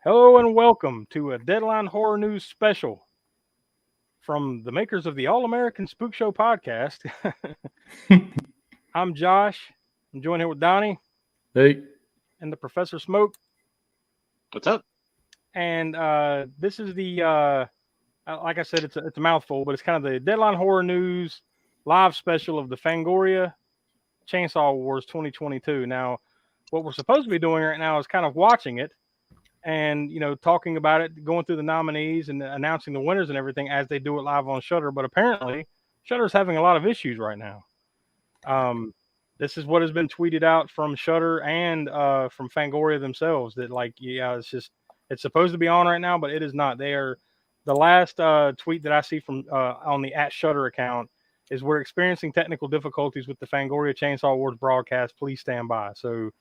Hello and welcome to a Deadline Horror News special from the makers of the All-American Spookshow podcast. I'm Josh. I'm joined here with Donnie. Hey. And the Professor Smoke. What's up? And this is the, like I said, it's a mouthful, but it's kind of the Deadline Horror News live special of the Fangoria Chainsaw Awards 2022. Now, what we're supposed to be doing right now is kind of watching it. And, talking about it, going through the nominees and announcing the winners and everything as they do it live on Shudder. But apparently, Shudder's having a lot of issues right now. This is what has been tweeted out from Shudder and from Fangoria themselves. That, it's supposed to be on right now, but it is not. They are the last tweet that I see from on the @Shudder account is we're experiencing technical difficulties with the Fangoria Chainsaw Awards broadcast. Please stand by. So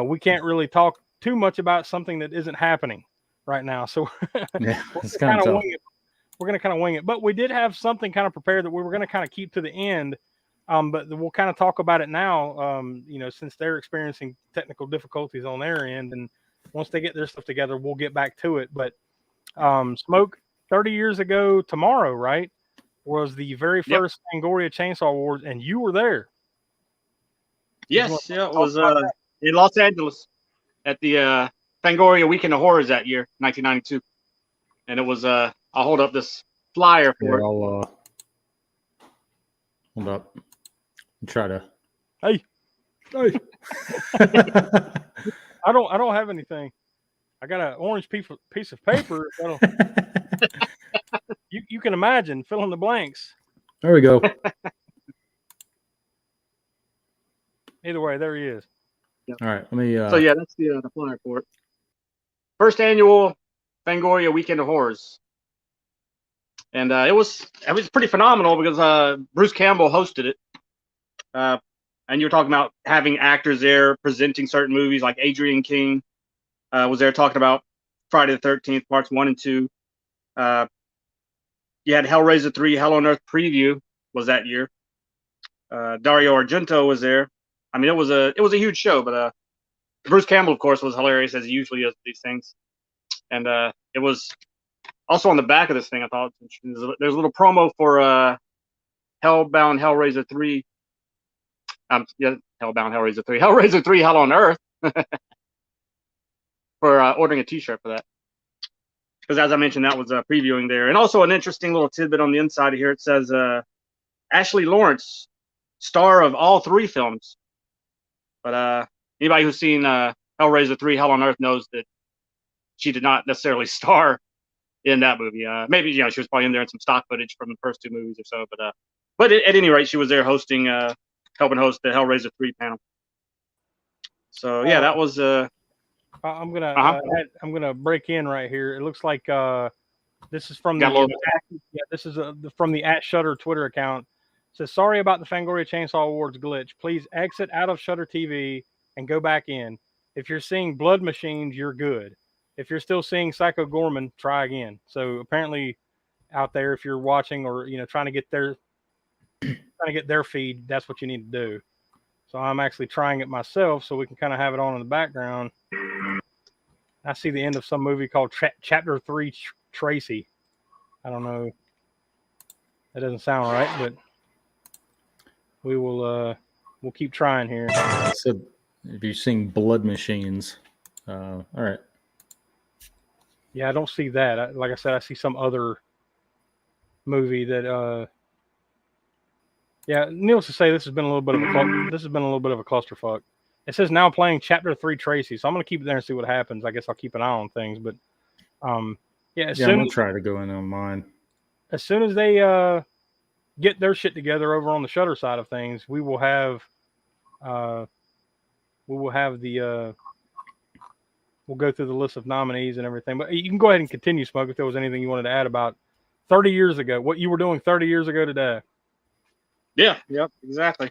we can't really talk too much about something that isn't happening right now. So it's kind of wing it. We're going to kind of wing it, but we did have something kind of prepared that we were going to kind of keep to the end. But we'll kind of talk about it now, since they're experiencing technical difficulties on their end. And once they get their stuff together, we'll get back to it. But Smoke, 30 years ago tomorrow, right, was the very first Fangoria Chainsaw Awards, and you were there. Yes, it was in Los Angeles at the Fangoria Weekend of Horrors that year, 1992. And it was, I'll hold up this flyer for it. I'll hold up. Try to. Hey. I don't have anything. I got an orange piece of paper. You can imagine fill in the blanks. There we go. Either way, there he is. Yep. All right, let me. So yeah, that's the flyer for it. First annual Fangoria Weekend of Horrors, and it was pretty phenomenal because Bruce Campbell hosted it, and you were talking about having actors there presenting certain movies, like Adrian King was there talking about Friday the 13th parts 1 and 2. You had Hellraiser 3 Hell on Earth preview was that year. Dario Argento was there. I mean, it was a huge show, but Bruce Campbell, of course, was hilarious as he usually is these things. And it was also on the back of this thing. I thought there's a little promo for Hellbound Hellraiser 3. Hellbound Hellraiser 3, Hellraiser 3 Hell on Earth for ordering a T-shirt for that. Because as I mentioned, that was previewing there. And also an interesting little tidbit on the inside of here. It says Ashley Lawrence, star of all 3 films. But anybody who's seen Hellraiser 3 Hell on Earth knows that she did not necessarily star in that movie. Maybe she was probably in there in some stock footage from the first 2 movies or so. But at any rate, she was there hosting, helping host the Hellraiser 3 panel. So yeah, that was. I'm gonna break in right here. It looks like this is from from the @Shudder Twitter account. It says, sorry about the Fangoria Chainsaw Awards glitch. Please exit out of Shudder TV and go back in. If you're seeing blood machines, you're good. If you're still seeing Psycho Gorman, try again. So apparently, out there, if you're watching or trying to get their feed, that's what you need to do. So I'm actually trying it myself, so we can kind of have it on in the background. I see the end of some movie called Chapter 3 Tracy. I don't know. That doesn't sound right, but we will we'll keep trying here. So if you're seeing blood machines, all right. Yeah, I don't see that. Like I said, I see some other movie that. Yeah, needless to say, this has been a little bit of a clusterfuck. It says now playing Chapter 3 Tracy, so I'm gonna keep it there and see what happens. I guess I'll keep an eye on things, but I'm gonna try to go in on mine. As soon as they get their shit together over on the Shudder side of things, we will have we'll go through the list of nominees and everything. But you can go ahead and continue, Smoke, if there was anything you wanted to add about 30 years ago, what you were doing 30 years ago today. Yeah, yep, exactly.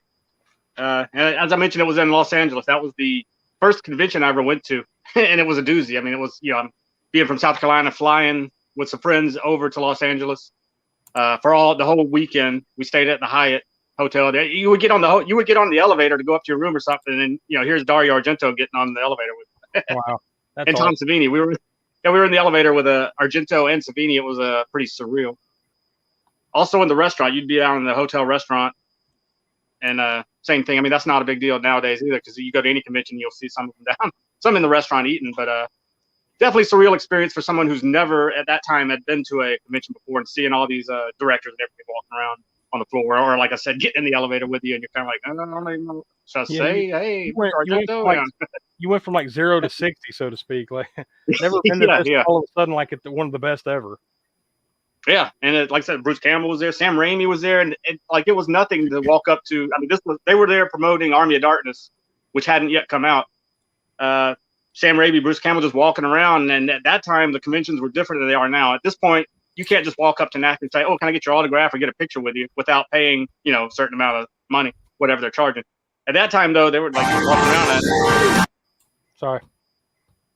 And as I mentioned, it was in Los Angeles. That was the first convention I ever went to, and it was a doozy. I mean, it was, I'm being from South Carolina, flying with some friends over to Los Angeles for the whole weekend. We stayed at the Hyatt Hotel. You would get on the elevator to go up to your room or something, and here's Dario Argento getting on the elevator with wow, and Tom Savini. we were in the elevator with Argento and Savini. It was pretty surreal. Also in the restaurant, you'd be down in the hotel restaurant, and same thing. I mean, that's not a big deal nowadays either, because you go to any convention, you'll see some of them down, some in the restaurant eating. But definitely surreal experience for someone who's never at that time had been to a convention before, and seeing all these directors and everything walking around on the floor, or like I said, getting in the elevator with you, and you're kind of like, I don't know, should I say, hey, you went from like 0 to 60, so to speak. Like, never been to this all of a sudden, like it's one of the best ever. Yeah, and like I said, Bruce Campbell was there, Sam Raimi was there, and it was nothing to walk up to. I mean, they were there promoting Army of Darkness, which hadn't yet come out. Sam Raimi, Bruce Campbell just walking around, and at that time the conventions were different than they are now. At this point, you can't just walk up to NAC and say, "Oh, can I get your autograph or get a picture with you?" without paying, a certain amount of money, whatever they're charging. At that time, though, they were like walking around. Sorry,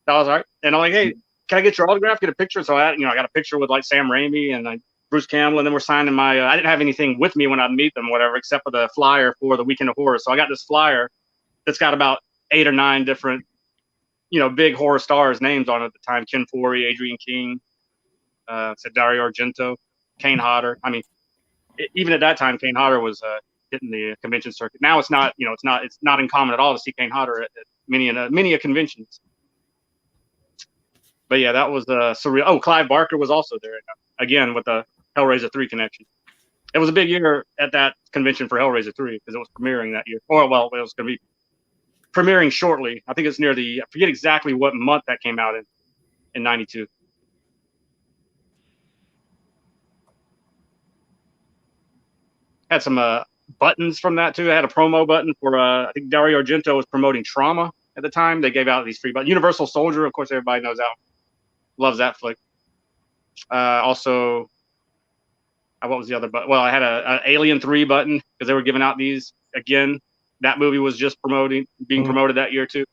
that was all right. And I'm like, "Hey, can I get your autograph? Get a picture?" So I got a picture with like Sam Raimi and like Bruce Campbell, and then we're signing my. I didn't have anything with me when I'd meet them, whatever, except for the flyer for the Weekend of Horror. So I got this flyer that's got about 8 or 9 different, big horror stars' names on it at the time: Ken Foree, Adrian King, Dario Argento, Kane Hodder. I mean, even at that time, Kane Hodder was hitting the convention circuit. Now it's not, it's not uncommon at all to see Kane Hodder at many conventions. But yeah, that was surreal. Oh, Clive Barker was also there again with the Hellraiser 3 connection. It was a big year at that convention for Hellraiser 3 because it was premiering that year. Or, well, it was going to be premiering shortly. I think it's near I forget exactly what month that came out in 92. Had some buttons from that too. I had a promo button for I think Dario Argento was promoting Trauma at the time. They gave out these free buttons. Universal Soldier, of course, everybody knows that. Loves that flick. Also, what was the other button? Well, I had an Alien 3 button because they were giving out these again. That movie was just being promoted that year too.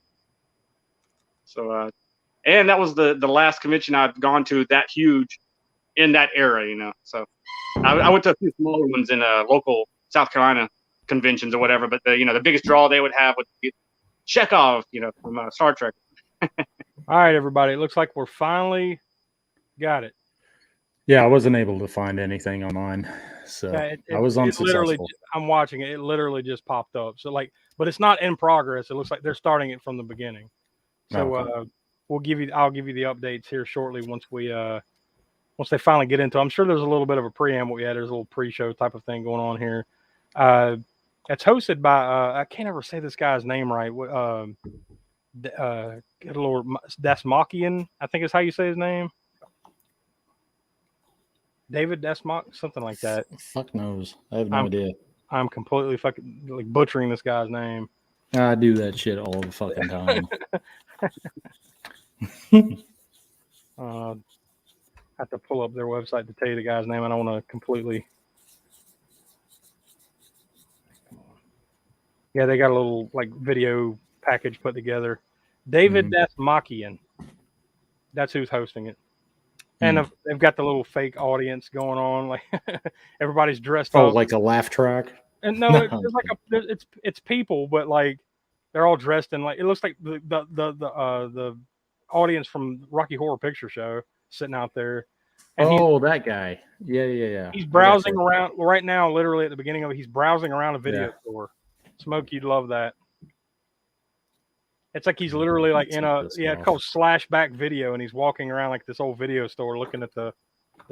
So, and that was the last convention I've gone to that huge in that era, So I went to a few smaller ones in local South Carolina conventions or whatever, but the biggest draw they would have would be Chekhov, from Star Trek. All right, everybody. It looks like we're finally got it. Yeah, I wasn't able to find anything online, so I was unsuccessful. I'm watching it. It literally just popped up. So but it's not in progress. It looks like they're starting it from the beginning. So Okay. I'll give you the updates here shortly once they finally get into it. I'm sure there's a little bit of a preamble. Yeah, there's a little pre-show type of thing going on here. It's hosted by I can't ever say this guy's name right. Good Lord, Dasmakian, I think is how you say his name. David Dasmak, something like that. Fuck knows. I have no idea. I'm completely fucking like butchering this guy's name. I do that shit all the fucking time. I have to pull up their website to tell you the guy's name. I don't want to completely. Yeah, they got a little like video package put together. David Dasmakian. That's who's hosting it. And they've got the little fake audience going on, like everybody's dressed up. Oh, like a laugh track. And no, it's like it's people, but like they're all dressed in like it looks like the audience from Rocky Horror Picture Show sitting out there. And that guy. Yeah. He's browsing around right now. Literally at the beginning of it, he's browsing around a video store. Smoke, you'd love that. It's like he's literally like in it's called Slashback Video, and he's walking around like this old video store looking at the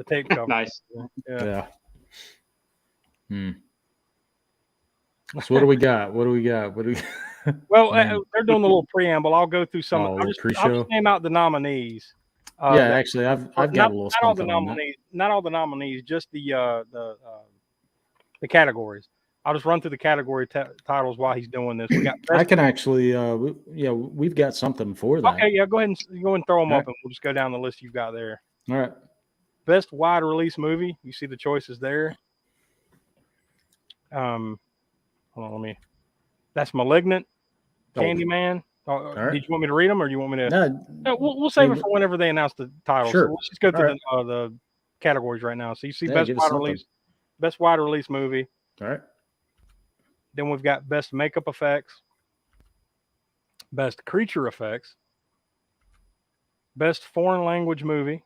tape cover. Nice. Yeah. So what do we got? Well, they're doing a little preamble. I'll go through some. I'll just name out the nominees. Actually, I've got a little not all the nominees. Not all the nominees. Just the categories. I'll just run through the category titles while he's doing this. We got. I can actually. We've got something for that. Okay, yeah. Go ahead and throw them up, and we'll just go down the list you've got there. All right. Best wide release movie. You see the choices there. Hold on, that's Malignant, Candyman. Right. Did you want me to read them, or do you want me to? No, we'll save it for whenever they announce the title. Sure. So let's just go through the categories right now. So you see best wide release movie. All right. Then we've got best makeup effects, best creature effects, Best Foreign Language Movie,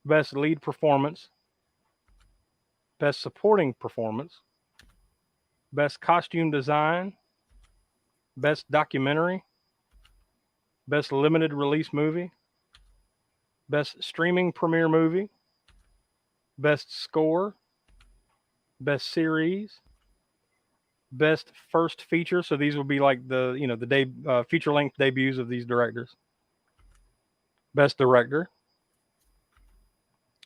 Best Lead Performance, Best Supporting Performance, Best Costume Design, Best Documentary, Best Limited Release Movie, Best Streaming Premiere Movie, Best Score, Best Series, Best First Feature. So these will be like the feature length debuts of these directors. Best Director,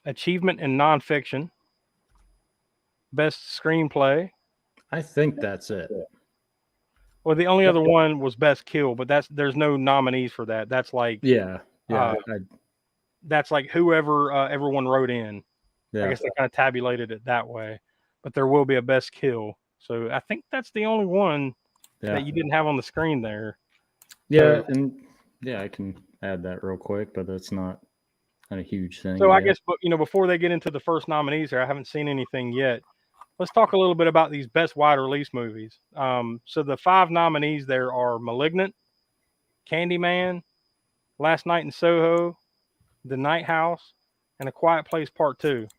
Achievement in Nonfiction, Best Screenplay. I think that's it. Well, the only other one was Best Kill, but there's no nominees for that. That's like that's like whoever everyone wrote in. I guess they kind of tabulated it that way, but there will be a Best Kill. So I think that's the only one that you didn't have on the screen there. Yeah, I can add that real quick, but that's not a huge thing. So I guess, before they get into the first nominees here, I haven't seen anything yet. Let's talk a little bit about these best wide release movies. So the 5 nominees there are Malignant, Candyman, Last Night in Soho, The Night House, and A Quiet Place Part 2.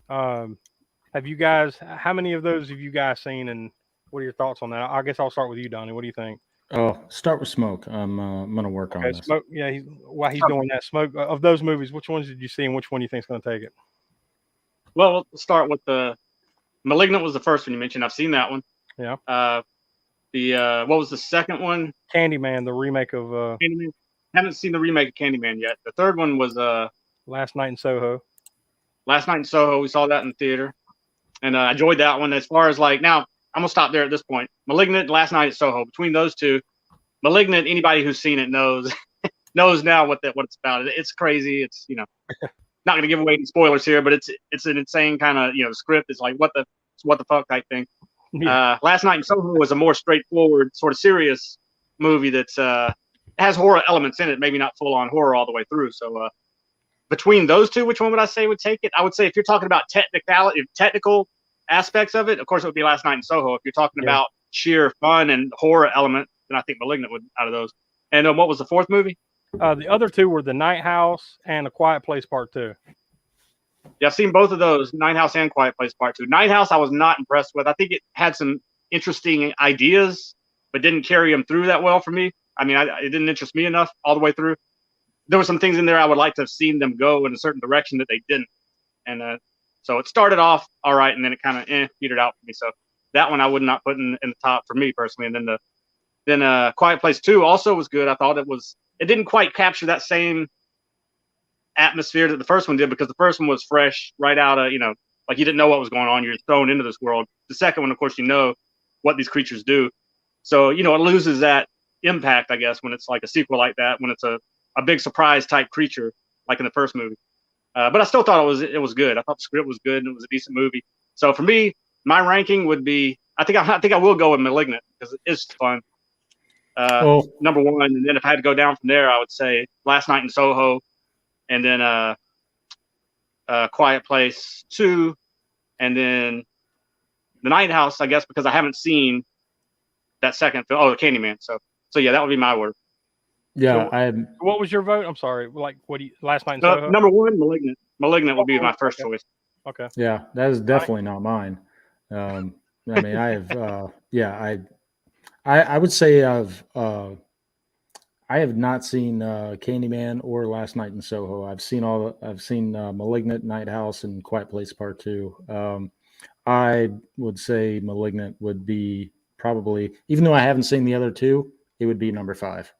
Have you guys? How many of those have you guys seen, and what are your thoughts on that? I guess I'll start with you, Donnie. What do you think? Oh, start with Smoke. I'm gonna work on this. Smoke. Yeah, while he's doing that, Smoke. Of those movies, which ones did you see, and which one do you think is going to take it? Well, we'll start with the Malignant was the first one you mentioned. I've seen that one. Yeah. What was the second one? Candyman, the remake of Candyman. Haven't seen the remake of Candyman yet. The third one was Last Night in Soho. Last Night in Soho. We saw that in the theater, and I enjoyed that one. As far as now, I'm gonna stop there at this point. Malignant, Last Night at Soho. Between those two, Malignant. Anybody who's seen it knows now what it's about. It's crazy. It's not gonna give away any spoilers here, but it's an insane kind of the script is like what the fuck type thing. Yeah. Last Night in Soho was a more straightforward, sort of serious movie that's has horror elements in it, maybe not full on horror all the way through. So between those two, which one would I say would take it? I would say if you're talking about technical aspects of it, of course it would be Last Night in Soho. If you're talking about sheer fun and horror element, then I think Malignant would out of those. And what was the fourth movie? The other two were The Night House and A Quiet Place Part 2. Yeah, I've seen both of those, Night House and Quiet Place Part 2. Night House I was not impressed with. I think it had some interesting ideas, but didn't carry them through that well for me. I mean, it didn't interest me enough all the way through. There were some things in there I would like to have seen them go in a certain direction that they didn't. And so it started off all right, and then it kind of petered out for me. So that one I would not put in the top for me personally. And then Quiet Place 2 also was good. I thought it didn't quite capture that same atmosphere that the first one did, because the first one was fresh right out of, like you didn't know what was going on. You're thrown into this world. The second one, of course, what these creatures do. So, it loses that impact, I guess, when it's like a sequel like that, when it's a big surprise type creature like in the first movie. But I still thought it was good. I thought the script was good and it was a decent movie. So for me, my ranking would be, I think I will go with Malignant because it is fun. Number one, and then if I had to go down from there, I would say Last Night in Soho, and then Quiet Place 2, and then The Night House, I guess, because I haven't seen that second film. Oh, the Candyman. So yeah, that would be my order. Yeah, so, what was your vote? I'm sorry. Like, what do you? Last Night in Soho. Number one, Malignant. Malignant would be my first choice. Okay. Yeah, that is definitely not mine. I mean, I have. I would say I have not seen Candyman or Last Night in Soho. I've seen Malignant, Night House, and Quiet Place Part 2. I would say Malignant would be probably, even though I haven't seen the other two, it would be number 5.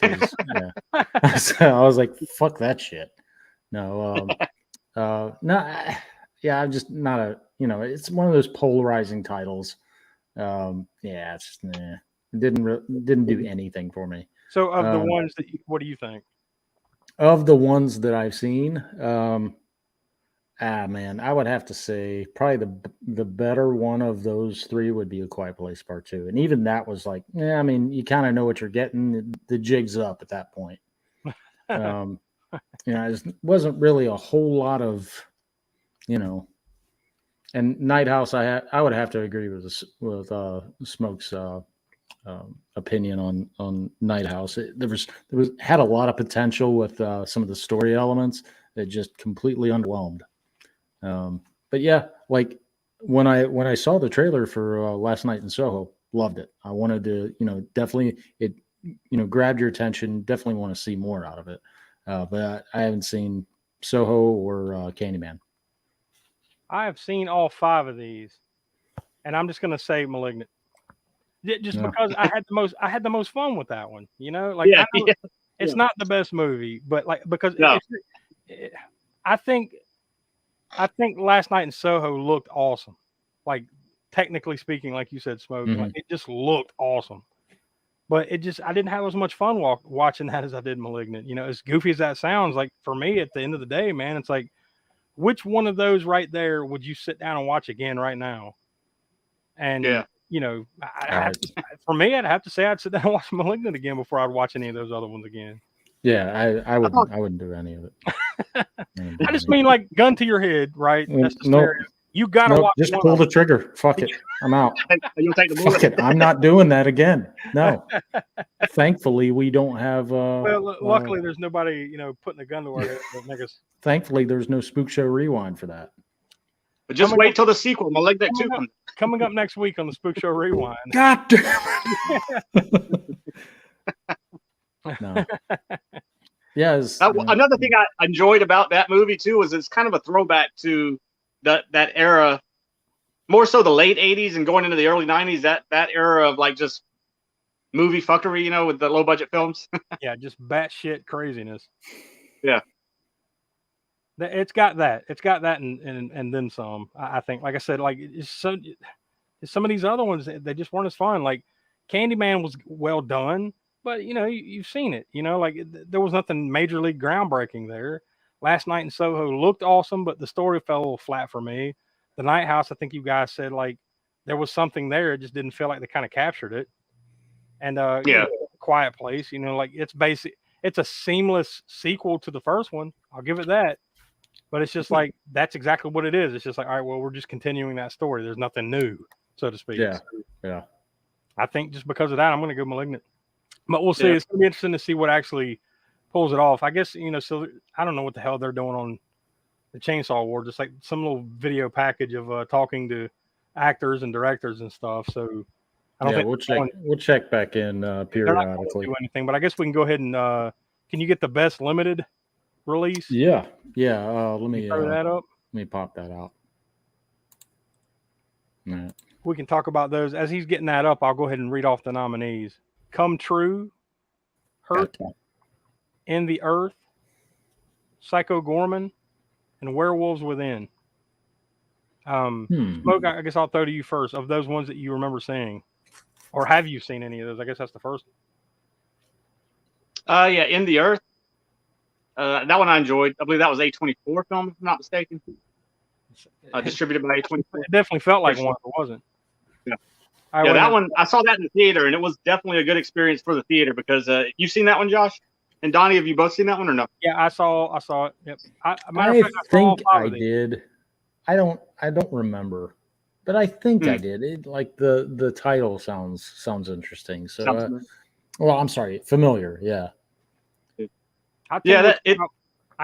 So I was like, fuck that shit. No, I'm just not a, it's one of those polarizing titles. It's just, it didn't do anything for me. So of the ones that what do you think? Of the ones that I've seen, man, I would have to say probably the better one of those 3 would be A Quiet Place Part 2. And even that was like, I mean, you kind of know what you're getting. The jig's up at that point. It wasn't really a whole lot of, and Night House, I would have to agree with Smoke's opinion on Night House. There was had a lot of potential with some of the story elements that just completely underwhelmed. But yeah, like when I saw the trailer for Last Night in Soho, loved it. I wanted to, definitely it, grabbed your attention. Definitely want to see more out of it. But I haven't seen Soho or Candyman. I have seen all 5 of these, and I'm just gonna say Malignant. Just because I had the most fun with that one, Like it's not the best movie, but like because I think Last Night in Soho looked awesome. Like technically speaking, like you said, Smoke, like it just looked awesome. But I didn't have as much fun watching that as I did Malignant. As goofy as that sounds, like for me at the end of the day, man, it's like, which one of those right there would you sit down and watch again right now? And for me, I'd have to say I'd sit down and watch Malignant again before I'd watch any of those other ones again. Yeah, I wouldn't do any of it. I just mean like gun to your head, right? That's the scenario. You gotta watch. Just pull the trigger. Fuck it. I'm out. You'll take the bullet. Fuck it. I'm not doing that again. No. Thankfully, we don't have. Well, luckily, there's nobody, putting a gun to our head that make us. Thankfully, there's no Spook Show Rewind for that. But just wait till the sequel, Malignant 2. Coming up next week on the Spook Show Rewind. God damn it. No. Yeah. Another thing I enjoyed about that movie too was it's kind of a throwback to that era, more so the late '80s and going into the early '90s. That era of like just movie fuckery, with the low budget films. Yeah, just batshit craziness. Yeah. It's got that. It's got that and then some. I think, like I said, like some of these other ones, they just weren't as fun. Like Candyman was well done, but you've seen it. Like there was nothing major league groundbreaking there. Last Night in Soho looked awesome, but the story fell a little flat for me. The Night House, I think you guys said like there was something there. It just didn't feel like they kind of captured it. And Quiet Place, like it's basic. It's a seamless sequel to the first one. I'll give it that. But it's just like, that's exactly what it is. It's just like, all right, well, we're just continuing that story. There's nothing new, so to speak. Yeah. So, yeah. I think just because of that, I'm going to go Malignant. But we'll see. Yeah. It's going to be interesting to see what actually pulls it off. I guess, so I don't know what the hell they're doing on the Chainsaw Awards. It's like some little video package of talking to actors and directors and stuff. So I don't think we'll check back in periodically. They're not going to do anything, but I guess we can go ahead and can you get the best limited release? Yeah. Let me throw that up. Let me pop that out. All right. We can talk about those as he's getting that up. I'll go ahead and read off the nominees: Come True, Hurt, In the Earth, Psycho Gorman, and Werewolves Within. Smoke, I guess I'll throw to you first. Of those ones that you remember seeing, or have you seen any of those? I guess that's the first. Yeah, In the Earth. That one I enjoyed. I believe that was A24 film, if I'm not mistaken. Distributed by A24. It definitely felt like one, if it wasn't. Yeah, that one, I saw that in the theater, and it was definitely a good experience for the theater because you've seen that one, Josh? And Donnie, have you both seen that one or no? Yeah, I saw it. Yep. I think I did. I don't remember, but I think I did. It, like the title sounds interesting. So, well, I'm sorry, familiar. Yeah. I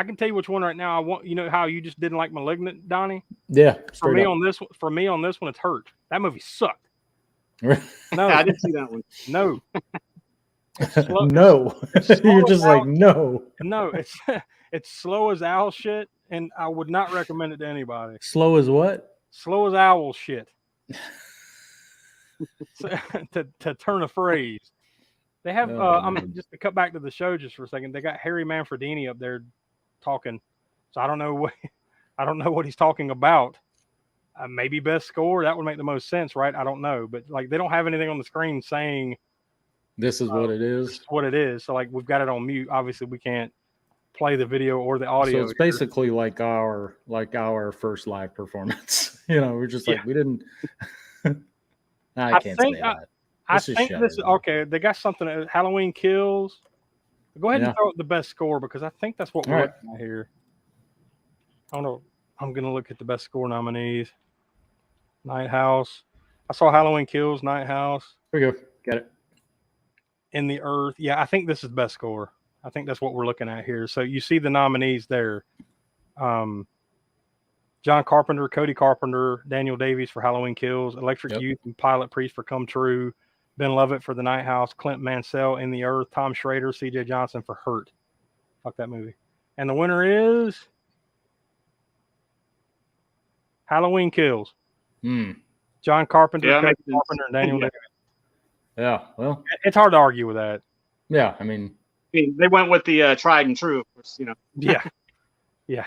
can tell you which one right now. I want how you just didn't like Malignant, Donnie. Yeah. For me on this one, it's Hurt. That movie sucked. No, I didn't see that one. No. No. You're just like no. No, it's slow as owl shit, and I would not recommend it to anybody. Slow as what? Slow as owl shit. to turn a phrase. They have just to cut back to the show just for a second. They got Harry Manfredini up there talking, so I don't know what he's talking about. Maybe best score, that would make the most sense, right? I don't know, but like they don't have anything on the screen saying this is what it is. This is what it is. So like we've got it on mute. Obviously, we can't play the video or the audio. So it's basically like our first live performance. We're just like we didn't. I can't say that. I think this is okay. They got something. Halloween Kills. Go ahead and throw out the best score because I think that's what we're looking at here. I don't know. I'm gonna look at the best score nominees. Night House. I saw Halloween Kills. Night House. Here we go. Got it. In the Earth. Yeah, I think this is best score. I think that's what we're looking at here. So you see the nominees there. John Carpenter, Cody Carpenter, Daniel Davies for Halloween Kills, Electric Youth and Pilot Priest for Come True, Ben Lovett for The Night House, Clint Mansell in the Earth, Tom Schrader, CJ Johnson for Hurt. Fuck that movie. And the winner is Halloween Kills. John Carpenter, Cody Carpenter, and Daniel Davies. Yeah, well, it's hard to argue with that. Yeah, I mean, they went with the tried and true, of course, you know. Yeah, yeah.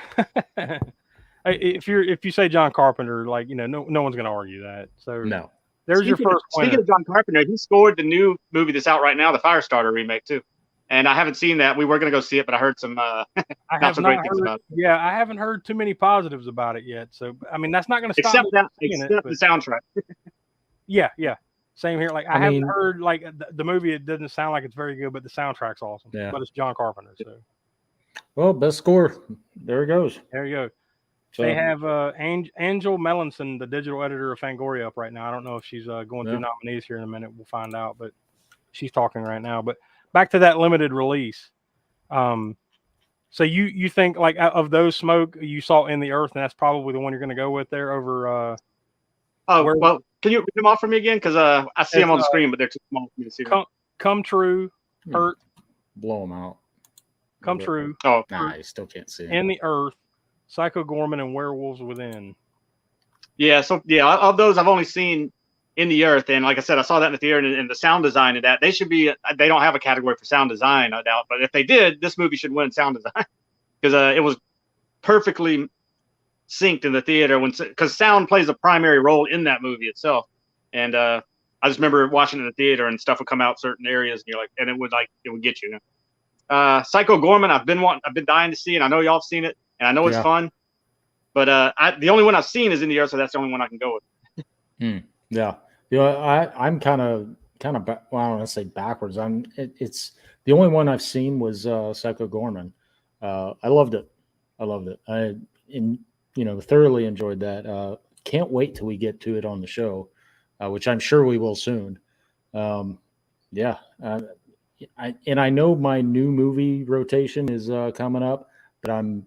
If you say John Carpenter, like, you know, no one's gonna argue that. So no. There's your first winner. Speaking of John Carpenter, he scored the new movie that's out right now, the Firestarter remake too. And I haven't seen that. We were gonna go see it, but I heard some not so great things about it. Yeah, I haven't heard too many positives about it yet. So I mean, that's not gonna stop except it, the soundtrack. yeah. Same here. Like I haven't heard like the movie. It doesn't sound like it's very good, but the soundtrack's awesome. Yeah. But it's John Carpenter. So. Well, best score. There it goes. There you go. So, they have Angel Melanson, the digital editor of Fangoria, up right now. I don't know if she's going through nominees here in a minute. We'll find out, but she's talking right now. But back to that limited release. So you think like of those Smoke you saw In the Earth, and that's probably the one you're going to go with there over. Well, can you read them off for me again? Because I see them on the screen, but they're too small for me to see. Come True, Hurt. Blow them out. Come True. Oh, nah, you still can't see. In the Earth, Psycho Gorman, and Werewolves Within. Yeah, so of those I've only seen In the Earth, and like I said, I saw that in the theater, and the sound design of that, they don't have a category for sound design, I doubt, but if they did, this movie should win sound design because it was perfectly synced in the theater because sound plays a primary role in that movie itself. And I just remember watching it in the theater and stuff would come out certain areas, and it would get you. Psycho Gorman, I've been dying to see, and I know y'all have seen it, and I know it's fun. But the only one I've seen is In the Earth, so that's the only one I can go with. Yeah, I'm kind of well, I don't want to say backwards. It's the only one I've seen was Psycho Gorman. I loved it. I thoroughly enjoyed that. Can't wait till we get to it on the show, which I'm sure we will soon. I know my new movie rotation is coming up, but I'm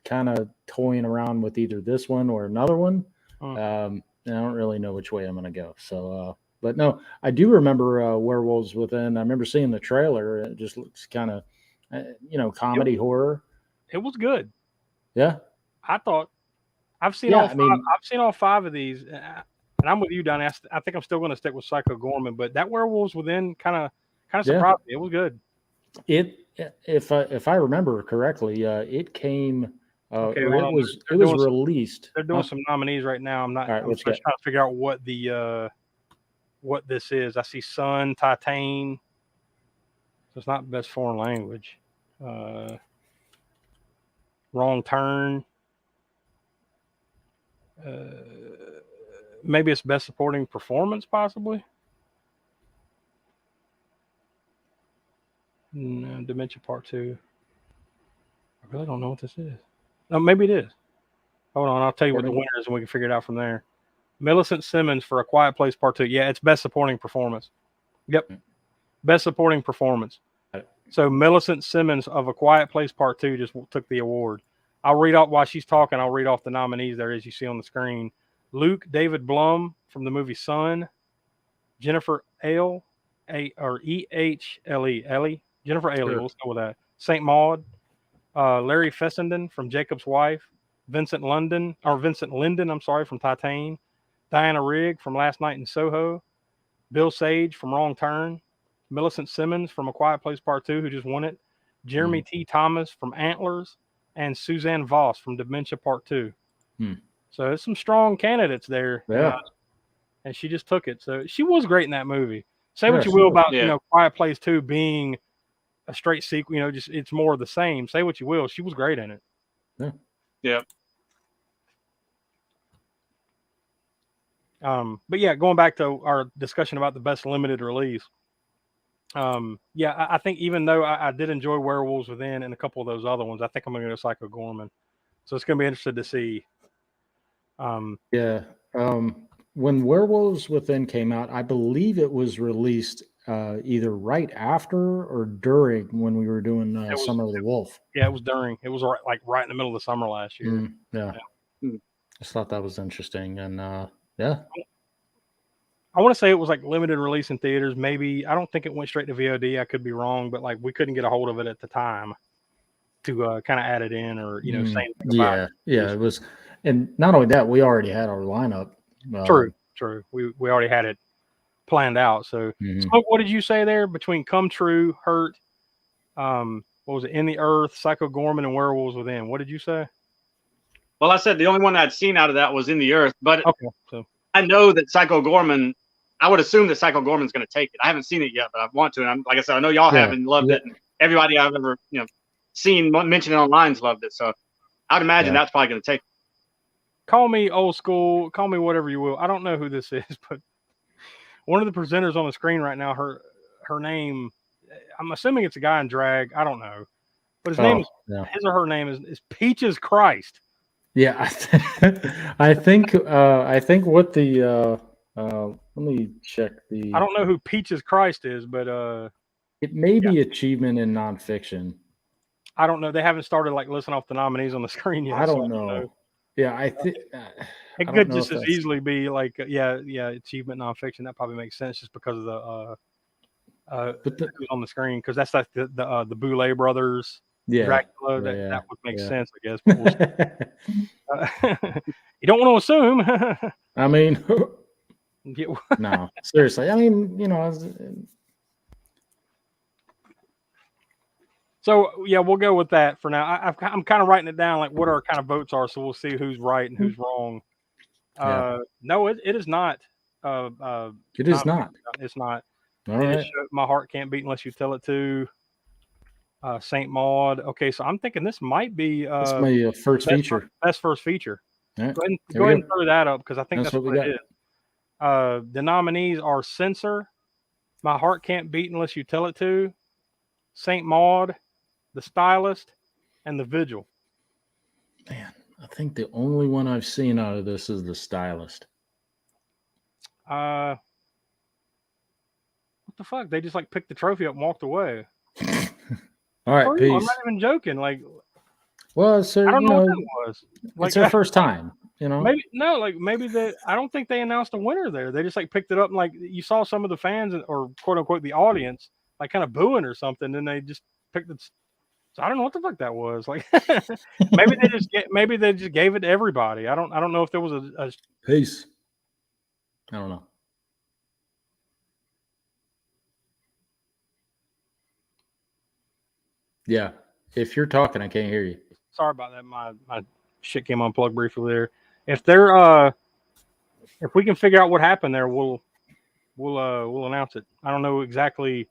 kind of toying around with either this one or another one. I don't really know which way I'm going to go. So, but no, I do remember Werewolves Within. I remember seeing the trailer. It just looks kind of, comedy horror. It was good. Yeah, I thought. I've seen all 5. I've seen all 5 of these, and I'm with you, Donnie. I think I'm still going to stick with Psycho Gorman, but that Werewolves Within kind of surprised me. It was good. If I remember correctly, it came. It was released. They're doing some nominees right now. I'm just trying to figure out what what this is. I see Sun, Titan. So it's not best foreign language. Wrong Turn. Maybe it's best supporting performance, possibly. No, Dementia Part 2. I really don't know what this is. No, maybe it is. Hold on, I'll tell you what the winner is, and we can figure it out from there. Millicent Simmons for A Quiet Place Part 2. Yeah, it's best supporting performance. Yep, best supporting performance. So Millicent Simmons of A Quiet Place Part 2 just took the award. I'll read off while she's talking. I'll read off the nominees there as you see on the screen. Luke David Blum from the movie Sun. Jennifer Ehle, Ellie. Jennifer Ehle, sure. We'll go with that. St. Maud. Larry Fessenden from Jacob's Wife. Vincent Linden, from Titan. Diana Rigg from Last Night in Soho. Bill Sage from Wrong Turn. Millicent Simmons from A Quiet Place Part 2, who just won it. Jeremy T. Thomas from Antlers. And Suzanne Voss from Dementia Part 2. So there's some strong candidates there. Yeah. And she just took it. So she was great in that movie. Say what you will about, Quiet Place 2 being a straight sequel, just it's more of the same. Say what you will. She was great in it. Yeah. Yeah. But yeah, going back to our discussion about the best limited release. I think even though I did enjoy Werewolves Within and a couple of those other ones, I think I'm going to go Psycho Gorman. So it's going to be interesting to see. When Werewolves Within came out, I believe it was released either right after or during when we were doing was- Summer of the Wolf. Yeah, it was during. It was right in the middle of the summer last year. Yeah. Hmm. Just thought that was interesting. And yeah. I want to say it was like limited release in theaters. Maybe I don't think it went straight to VOD. I could be wrong, but like we couldn't get a hold of it at the time to kind of add it in or say anything about it. Yeah, it was. And not only that, we already had our lineup. True. We already had it planned out. So, Mhm. Smoke, what did you say there between Come True, Hurt, what was it, In the Earth, Psycho Gorman, and Werewolves Within? What did you say? Well, I said the only one I'd seen out of that was In the Earth, but Okay, so I know that Psycho Gorman. I would assume that Psycho Gorman's going to take it. I haven't seen it yet, but I want to. And like I said, I know y'all have and loved it. And everybody I've ever seen mention it online's loved it. So I'd imagine that's probably going to take it. Call me old school, call me whatever you will. I don't know who this is, but one of the presenters on the screen right now, her name, I'm assuming it's a guy in drag. I don't know, but his or her name is Peaches Christ. Yeah, I think what the let me check the. I don't know who Peaches Christ is, but it may be achievement in nonfiction. I don't know. They haven't started like listing off the nominees on the screen yet. I don't know. Yeah, I think it could just as easily be like achievement nonfiction. That probably makes sense just because of the who's on the screen, because that's like the Boulet brothers. Dracula. That would make sense, I guess. But you don't want to assume. I mean, no, seriously. I mean, So yeah, we'll go with that for now. I'm kind of writing it down, like what our kind of votes are, so we'll see who's right and who's wrong. No, it is not. It is not. It's not. All right. My Heart Can't Beat Unless You Tell It To. Saint Maud. Okay, so I'm thinking this might be this may be a first feature. Best first feature. Right. Go ahead and throw that up because I think that's what it is. The nominees are Censor, My Heart Can't Beat Unless You Tell It To, Saint Maud, The Stylist, and The Vigil. Man, I think the only one I've seen out of this is The Stylist. What the fuck? They just like picked the trophy up and walked away. All right, peace. I'm not even joking. Like, well, sir, I don't know what that was. Like, it's their first time, Maybe that I don't think they announced a winner there. They just like picked it up and like you saw some of the fans or quote unquote the audience like kind of booing or something, and they just picked it. So I don't know what the fuck that was. Like, maybe they just gave it to everybody. I don't know if there was a peace. I don't know. Yeah, if you're talking, I can't hear you. Sorry about that. My shit came unplugged briefly there. If they're if we can figure out what happened there, we'll announce it. I don't know exactly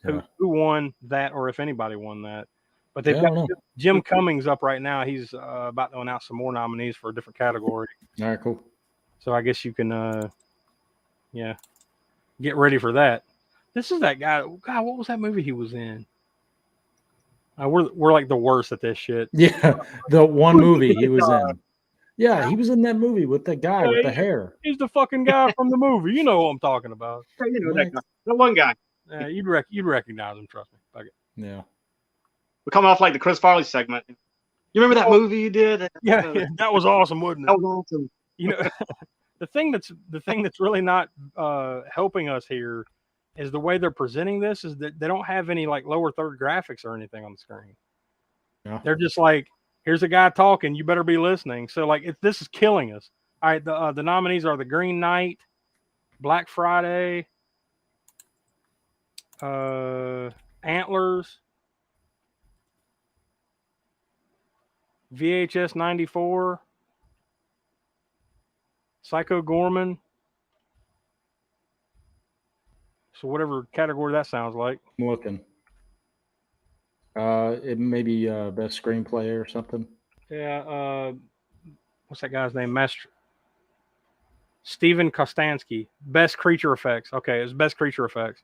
who won that or if anybody won that, but they've got Jim Cummings up right now. He's about to announce some more nominees for a different category. All right, cool. So I guess you can get ready for that. This is that guy. God, what was that movie he was in? We're like the worst at this shit. Yeah, the one movie he was in. Yeah, he was in that movie with the guy with the hair. He's the fucking guy from the movie. You know what I'm talking about. You know that guy. The one guy. Yeah, you'd recognize him. Trust me. Fuck it. Yeah. We're coming off like the Chris Farley segment. You remember that movie you did? Yeah, that was awesome, wasn't it? That was awesome. The thing that's really not helping us here is the way they're presenting this is that they don't have any like lower third graphics or anything on the screen. Yeah. They're just like, here's a guy talking, you better be listening. So like this is killing us. All right, the nominees are The Green Knight, Black Friday, Antlers, VHS 94, Psycho Gorman. So whatever category that sounds like. I'm looking. It may be best screenplay or something. Yeah. What's that guy's name? Master Steven Kostansky. Best creature effects. Okay, it's best creature effects.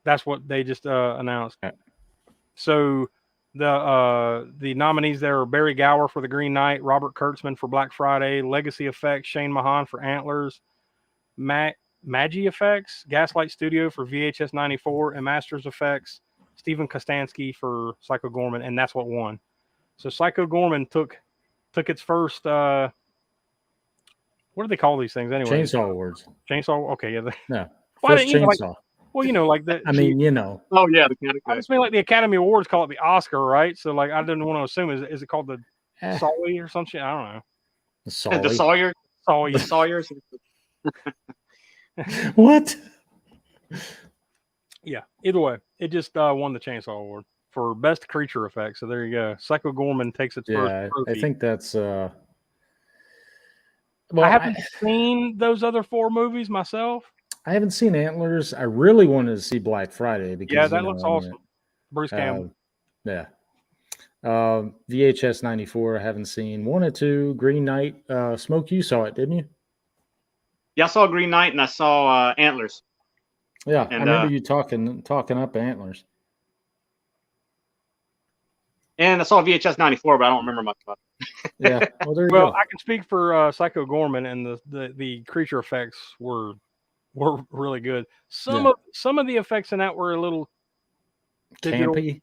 That's what they just announced. Okay. So the nominees there are Barry Gower for The Green Knight, Robert Kurtzman for Black Friday, Legacy Effects, Shane Mahan for Antlers, Mac Magi Effects, Gaslight Studio for VHS 94, and Masters Effects, Stephen Kostansky for Psycho Gorman, and that's what won. So Psycho Gorman took its first. What do they call these things anyway? Chainsaw Awards. Chainsaw. Okay, yeah. No, Why first didn't you chainsaw. like the. I mean, you know. Oh yeah, the I category. just mean like the Academy Awards call it the Oscar, right? So like I didn't want to assume is it called the Sully or some shit? I don't know. The Sawyer. Sully. The Sawyers. What? Yeah. Either way, it just won the Chainsaw Award for best creature effects. So there you go. Psycho Gorman takes its first trophy. I think that's. Well, I haven't seen those other 4 movies myself. I haven't seen Antlers. I really wanted to see Black Friday because that looks awesome. Bruce Campbell. Yeah. VHS 94. I haven't seen. Wanted to. Green Knight. Smoke, you saw it, didn't you? Yeah, I saw Green Knight and I saw Antlers. Yeah, And, I remember you talking up Antlers. And I saw VHS 94, but I don't remember much about it. Yeah. Well, there you Well, go. I can speak for Psycho Gorman, and the creature effects were really good. Some of the effects in that were a little digital. Campy.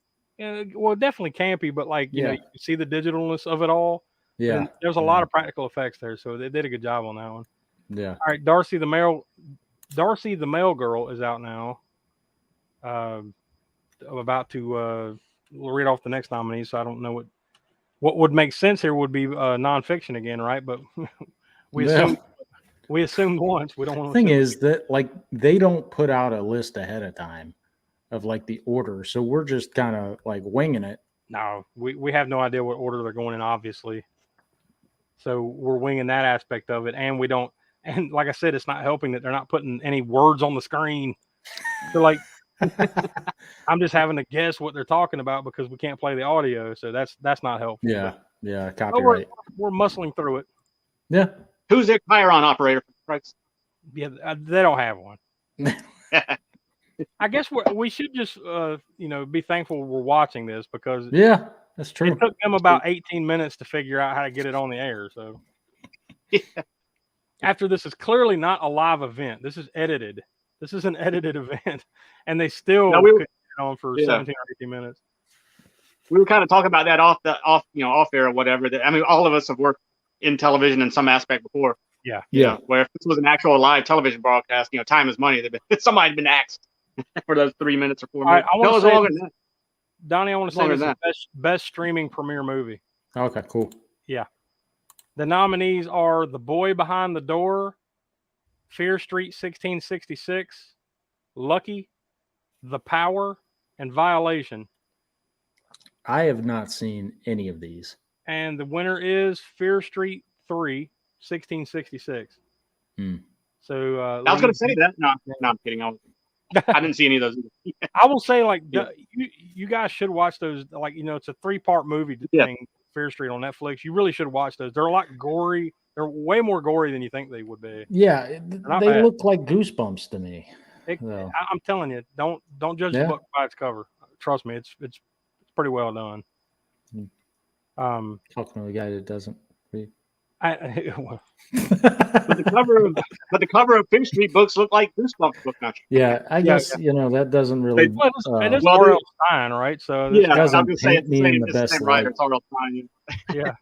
Well, definitely campy, but like you know, you can see the digitalness of it all. Yeah. There's a lot of practical effects there, so they did a good job on that one. Yeah. All right, Darcy the Mail Girl is out now. I'm about to read off the next nominees, so I don't know what would make sense here would be nonfiction again, right? But we assumed once. We don't want to. The thing is that like they don't put out a list ahead of time of like the order, so we're just kind of like winging it. No, we have no idea what order they're going in, obviously. So we're winging that aspect of it, and we don't. And like I said, it's not helping that they're not putting any words on the screen. So like, I'm just having to guess what they're talking about because we can't play the audio. So that's not helpful. Yeah, yeah, copyright. We're muscling through it. Yeah. Who's their Chiron operator? Yeah, they don't have one. I guess we should just be thankful we're watching this because that's true. It took them about 18 minutes to figure out how to get it on the air. So. Yeah. After this is clearly not a live event. This is edited. This is an edited event, and they still could get on for 17 or 18 minutes. We were kind of talking about that off air or whatever. I mean, all of us have worked in television in some aspect before. Yeah. Where if this was an actual live television broadcast, time is money. Somebody had been axed for those 3 minutes or 4 minutes. Donnie, I want to say this is the best streaming premiere movie. Okay, cool. Yeah. The nominees are The Boy Behind the Door, Fear Street 1666, Lucky, The Power, and Violation. I have not seen any of these. And the winner is Fear Street 3, 1666. So I was going to say that. No, I'm kidding. I didn't see any of those either. I will say, you guys should watch those. It's a 3-part movie thing. Fear Street on Netflix. You really should watch those. They're a lot gory. They're way more gory than you think they would be. Yeah, they look like Goosebumps to me. I'm telling you, don't judge the book by its cover. Trust me, it's pretty well done. Talking to a guy that doesn't read. But the cover of Fear Street books look like Goosebumps book. Yeah, I guess that doesn't really. It is R.L. Stein, right? So yeah, I was going to say it's the same writer. It's R.L. Stein. Yeah.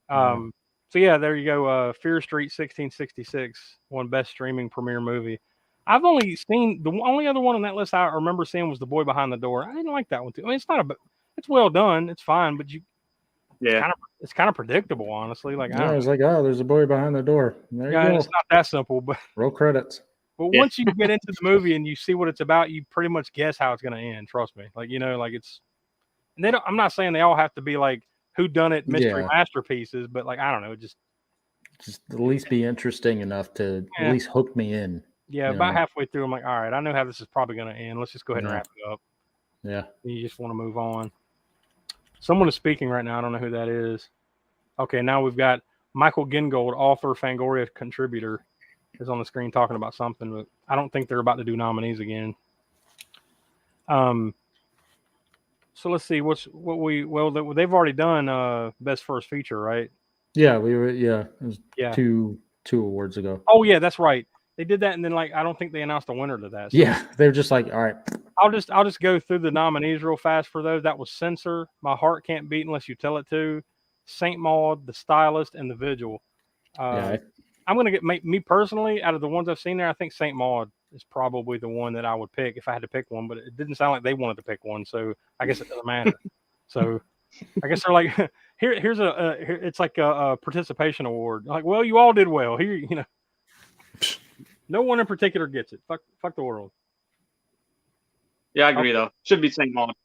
So yeah, there you go. Fear Street 1666 won best streaming premiere movie. I've only seen the only other one on that list I remember seeing was The Boy Behind the Door. I didn't like that one too. I mean, it's well done. It's fine, but it's kind of predictable, honestly. I was like, oh, there's a boy behind the door. There you go. It's not that simple, but roll credits. But once you get into the movie and you see what it's about, you pretty much guess how it's going to end. Trust me. It's. And they don't. I'm not saying they all have to be like whodunit mystery masterpieces, but I don't know, just at least be interesting enough to at least hook me in. Yeah, about halfway through, I'm like, all right, I know how this is probably going to end. Let's just go ahead and wrap it up. Yeah. You just want to move on. Someone is speaking right now. I don't know who that is. Okay, now we've got Michael Gingold, author, Fangoria contributor, is on the screen talking about something, but I don't think they're about to do nominees again. So let's see they've already done best first feature, right? Yeah, it was 2 awards ago. Oh yeah, that's right. They did that, and then I don't think they announced a winner to that. So Yeah, they're just like, all right. I'll just go through the nominees real fast for those. That was Censor, My Heart Can't Beat Unless You Tell It To, Saint Maud, The Stylist, and The Vigil. I'm gonna get me personally out of the ones I've seen there. I think Saint Maud is probably the one that I would pick if I had to pick one. But it didn't sound like they wanted to pick one, so I guess it doesn't matter. So I guess they're like, here's it's like a participation award. Like, well, you all did well. Here, no one in particular gets it. Fuck the world. Yeah, I agree though. Should be St. Maud.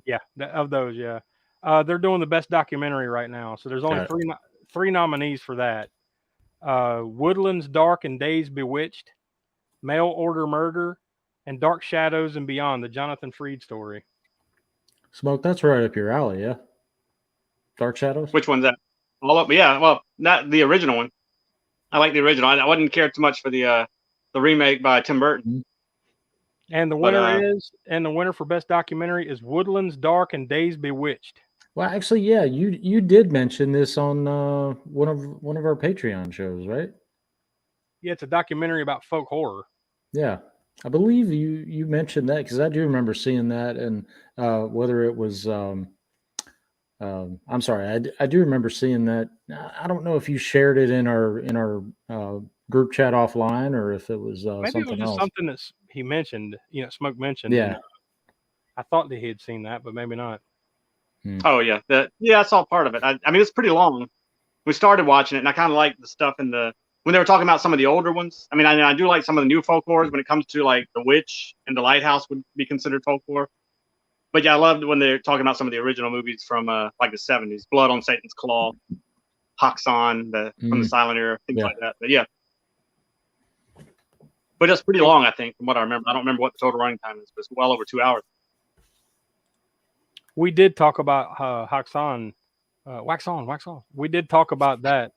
Yeah, of those, yeah. They're doing the best documentary right now, so there's only three nominees for that. Woodlands Dark and Days Bewitched, Mail Order Murder, and Dark Shadows and Beyond, the Jonathan Freed story. Smoke, that's right up your alley, yeah. Dark Shadows? Which one's that? All up, yeah. Well, not the original one. I like the original. I wouldn't care too much for the remake by Tim Burton. And the winner for best documentary is Woodlands Dark and Days Bewitched. Well, actually, yeah, you did mention this on one of our Patreon shows, right? Yeah, it's a documentary about folk horror. Yeah, I believe you mentioned that because I do remember seeing that, and whether it was, I'm sorry, I do remember seeing that. I don't know if you shared it in our group chat offline or if it was maybe something it was just else. something that he mentioned. Smoke mentioned. Yeah, I thought that he had seen that, but maybe not. Oh yeah, I saw part of it. I mean, it's pretty long. We started watching it, and I kind of like the stuff when they were talking about some of the older ones. I mean, I do like some of the new folk horrors when it comes to like The Witch and The Lighthouse would be considered folk horror. But yeah, I loved when they're talking about some of the original movies from like the 70s, Blood on Satan's Claw, Hoxon, from the silent era, things like that. But yeah. But it's pretty long, I think, from what I remember. I don't remember what the total running time is, but it's well over 2 hours. We did talk about Hoxon, Wax On. We did talk about that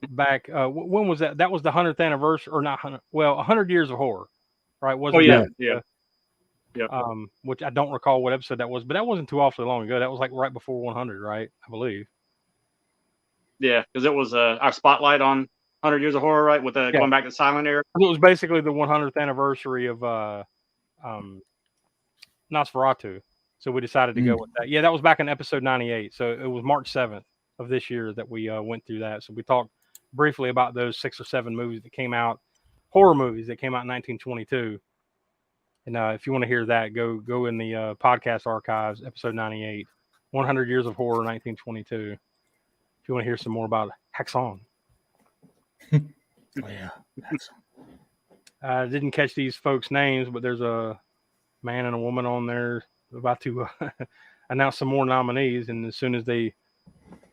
back. When was that? That was the 100th anniversary, or not 100? Well, 100 years of horror, right? Wasn't yeah. Which I don't recall what episode that was, but that wasn't too awfully long ago. That was like right before 100, right? I believe. Yeah, because it was our spotlight on 100 Years of Horror, right? With going back to silent era. It was basically the 100th anniversary of Nosferatu. So we decided to go with that. Yeah, that was back in episode 98. So it was March 7th of this year that we went through that. So we talked briefly about those 6 or 7 movies that came out, horror movies that came out in 1922. And if you want to hear that, go in the podcast archives, episode 98, 100 Years of Horror, 1922. If you want to hear some more about Haxon. Oh, yeah. I didn't catch these folks' names, but there's a man and a woman on there about to announce some more nominees. And as soon as they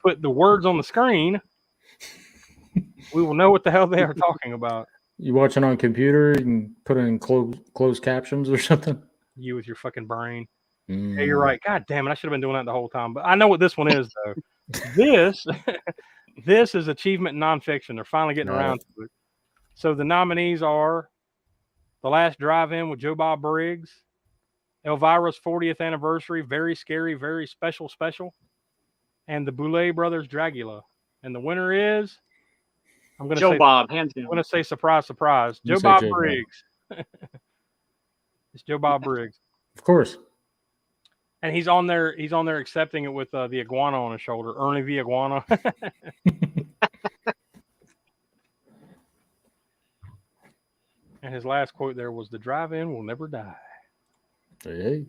put the words on the screen, we will know what the hell they are talking about. You watching on computer? You can put in closed captions or something? You with your fucking brain. Yeah, you're right. God damn it. I should have been doing that the whole time. But I know what this one is, though. This is achievement in nonfiction. They're finally getting around to it. So the nominees are The Last Drive-In with Joe Bob Briggs, Elvira's 40th anniversary, Very Scary, Very Special, and the Boulet Brothers Dragula. And the winner is, Joe Bob, hands down. I'm going to say surprise, surprise. Joe Bob Briggs. It's Joe Bob Briggs. Of course. And he's on there accepting it with the iguana on his shoulder. Ernie the iguana. And his last quote there was, "The drive-in will never die." Hey.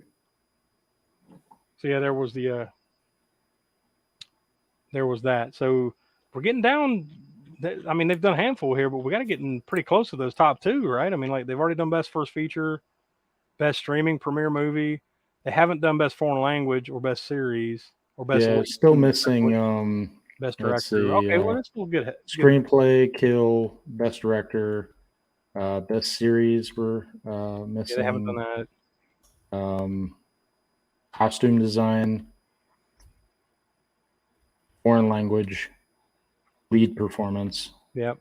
So yeah, there was that. So we're getting down. I mean, they've done a handful here, but we got to get in pretty close to those top 2, right? I mean, like they've already done best first feature, best streaming premiere movie. They haven't done best foreign language or best series or best. Yeah, still missing best director. Okay, well that's still good. Screenplay, Kill, best director, best series were missing. Yeah, they haven't done that. Costume design, foreign language, lead performance. Yep.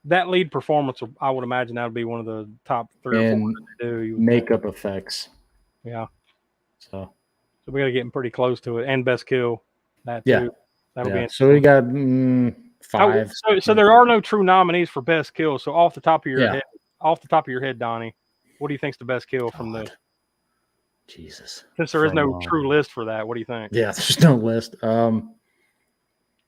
That lead performance, I would imagine that would be one of the top 3 or 4 that they do. Makeup effects. Yeah. So we got to get pretty close to it. And best kill. That too. Yeah. That'll be so we got 5. So there are no true nominees for best kill. So off the top of your Yeah. head, Donnie, what do you think's the best kill from the? Jesus. Since there is no true list for that, what do you think? Yeah, there's no list.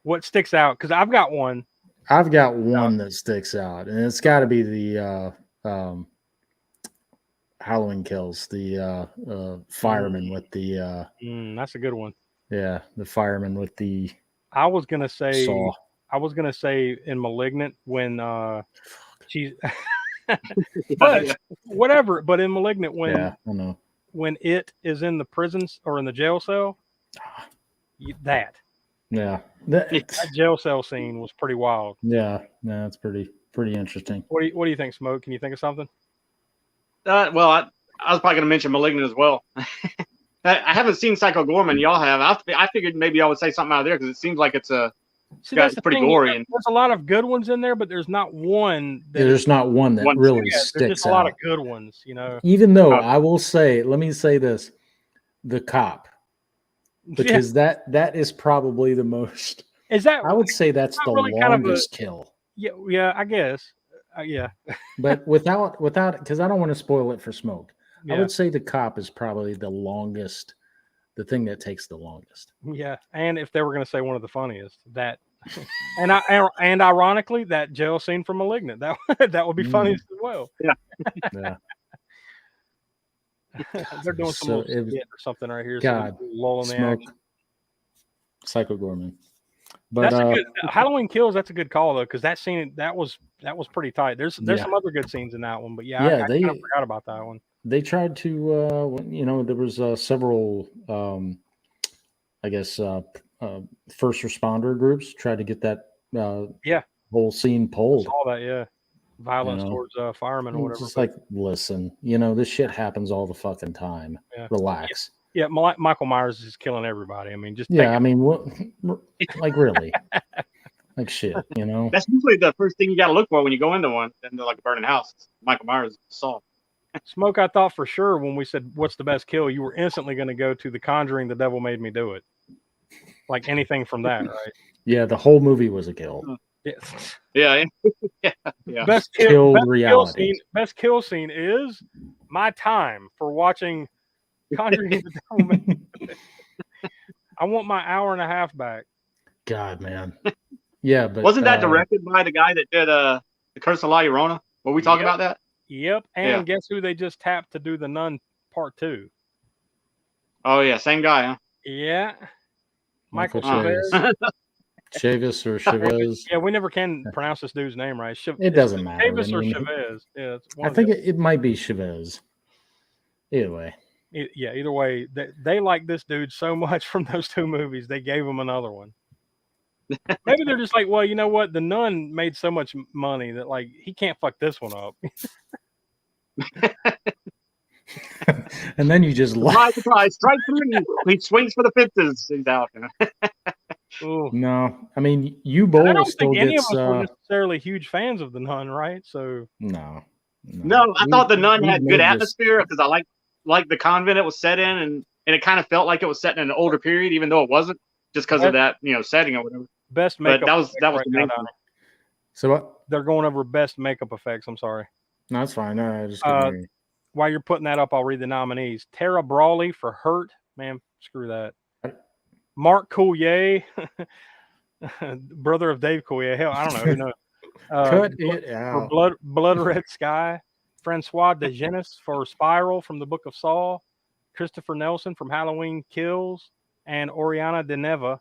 What sticks out? Because I've got one. I've got one that sticks out, and it's got to be the Halloween Kills, the fireman with the. That's a good one. Yeah, the fireman with the. I was gonna say. Saw. I was gonna say in *Malignant* when she's. But whatever. But in *Malignant*, when I know. When it is in the prisons or in the jail cell, that jail cell scene was pretty wild. Yeah, it's pretty interesting. What do you think, Smoke? Can you think of something? Well, I was probably going to mention *Malignant* as well. I haven't seen *Psycho Gorman*. Y'all have. I figured maybe y'all would say something out of there because it seems like it's that's pretty gory. There's a lot of good ones in there, but there's not one. There's not one that really sticks out. There's just a lot of good ones, you know. Even though I will say, let me say this: The Cop, because that is probably the most. Is that? I would say that's the really longest kill. Yeah, I guess. Yeah. But without, because I don't want to spoil it for Smoke. Yeah. I would say The Cop is probably the longest. The thing that takes the longest. Yeah, and if they were going to say one of the funniest, that, and ironically, that jail scene from *Malignant*, that would be funny as well. Yeah. They're doing some little skit or something right here. God, lulling the action. Psycho Gorman. But that's a good *Halloween Kills*. That's a good call though, because that scene that was pretty tight. There's some other good scenes in that one, but I kind of forgot about that one. They tried to, there was several, I guess, first responder groups tried to get that whole scene pulled. I saw that, violence towards firemen or whatever. It's like, listen, this shit happens all the fucking time. Yeah. Relax. Yeah, Michael Myers is killing everybody. I mean, just like really, like shit. That's usually the first thing you got to look for when you go into one, into like a burning house. Michael Myers saw. Smoke, I thought for sure when we said what's the best kill, you were instantly going to go to The Conjuring, The Devil Made Me Do It. Like anything from that, right? Yeah, the whole movie was a kill. Yeah. Best kill scene is my time for watching Conjuring, The Devil Made Me Do It. I want my hour and a half back. God, man. Yeah, but wasn't that directed by the guy that did The Curse of La Llorona? Were we talking about that? Yep, and guess who they just tapped to do The Nun Part 2? Oh yeah, same guy, huh? Yeah, Michael Chavez. Chavis or Chavez. Yeah, we never can pronounce this dude's name right. It doesn't matter. Chavis or Chavez. Yeah, I think it might be Chavez. Either way. Either way, they like this dude so much from those two movies, they gave him another one. Maybe they're just like, well, you know what? The Nun made so much money that like he can't fuck this one up. And then you just surprise, strike three. He swings for the fences. He's out. No, I mean, you both. I don't think any of us were necessarily huge fans of The Nun, right? So no. I thought The Nun had good atmosphere because I like the convent it was set in, and it kind of felt like it was set in an older period, even though it wasn't, just because of that setting or whatever. Best makeup. But that was the main thing. So what? They're going over best makeup effects. I'm sorry. No, that's fine. No, I just while you're putting that up, I'll read the nominees. Tara Brawley for Hurt. Man, screw that. Mark Coulier, brother of Dave Coulier. Hell, I don't know. Cut it out. For Blood Red Sky. Francois Dejenis for Spiral from the Book of Saw. Christopher Nelson from Halloween Kills. And Oriana De Neva,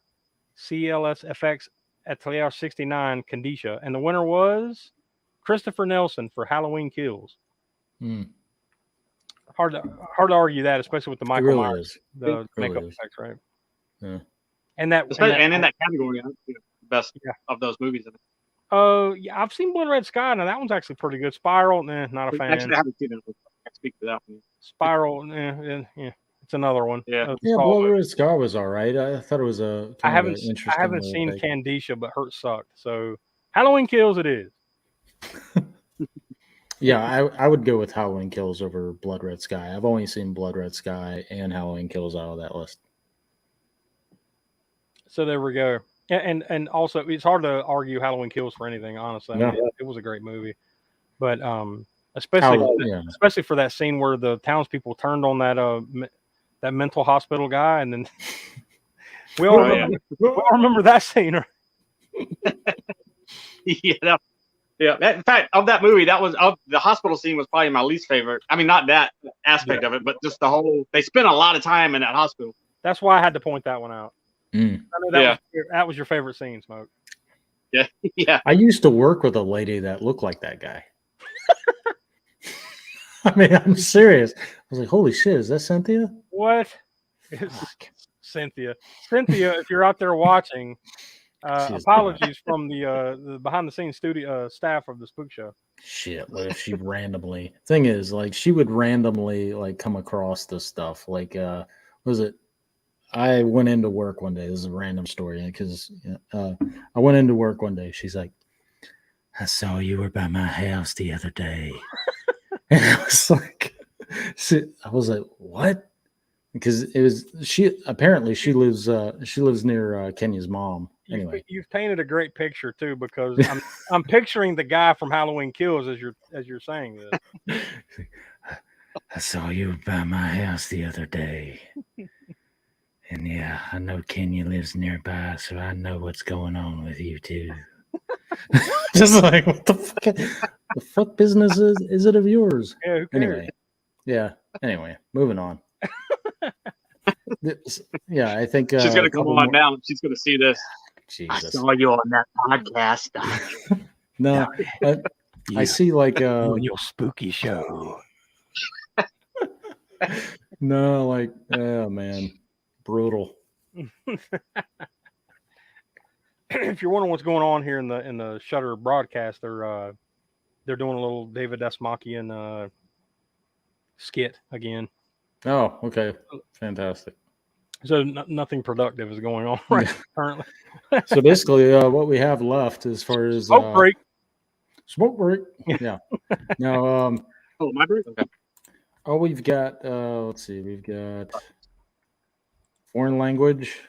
CLSFX Atelier 69, Candicia. And the winner was Christopher Nelson for Halloween Kills. Hard to argue that, especially with the Michael Myers, the makeup effects, right? Yeah. And in that category, the best of those movies. I've seen Blood Red Sky. Now that one's actually pretty good. Spiral, not a fan. Actually, I haven't seen it. I can't speak to that one. Spiral, it's another one. Yeah, Blood Red Sky was all right. I thought it was I haven't seen Candicia, but Hurt sucked. So Halloween Kills it is. Yeah, I would go with Halloween Kills over Blood Red Sky. I've only seen Blood Red Sky and Halloween Kills out of that list. So there we go. And also it's hard to argue Halloween Kills for anything, honestly. I mean, Yeah. it was a great movie, but especially for that scene where the townspeople turned on that mental hospital guy, and then we all remember that scene. Yeah. In fact, of that movie, the hospital scene was probably my least favorite. I mean, not that aspect of it, but just the whole. They spent a lot of time in that hospital. That's why I had to point that one out. Mm. I know that was your favorite scene, Smoke. Yeah, yeah. I used to work with a lady that looked like that guy. I mean, I'm serious. I was like, "Holy shit, is that Cynthia?" What? Cynthia, if you're out there watching, apologies from the behind the scenes studio staff of the Spook Show. Shit, what if she randomly? Thing is, like, she would randomly like come across this stuff. Like, was it? I went into work one day. This is a random story because I went into work one day. She's like, "I saw you were by my house the other day," and I was like, "What?" Because it was she. Apparently, she lives near Kenya's mom. Anyway, you've painted a great picture too, because I'm picturing the guy from Halloween Kills as you're saying this. I saw you by my house the other day. And yeah, I know Kenya lives nearby, so I know what's going on with you too. Just like, what the fuck business is it of yours? Yeah, who cares? Anyway, moving on. Yeah, I think she's gonna come on now. She's gonna see this. Jesus. I saw you on that podcast. No, I see like your spooky show. No, like, oh man. Brutal. If you're wondering what's going on here in the Shudder broadcast, they're doing a little David Dasmakian skit again. Oh, okay, fantastic. So nothing productive is going on right currently. So basically, what we have left as far as smoke break. Yeah. Now, my break. Okay. Oh, we've got. Let's see. We've got foreign language,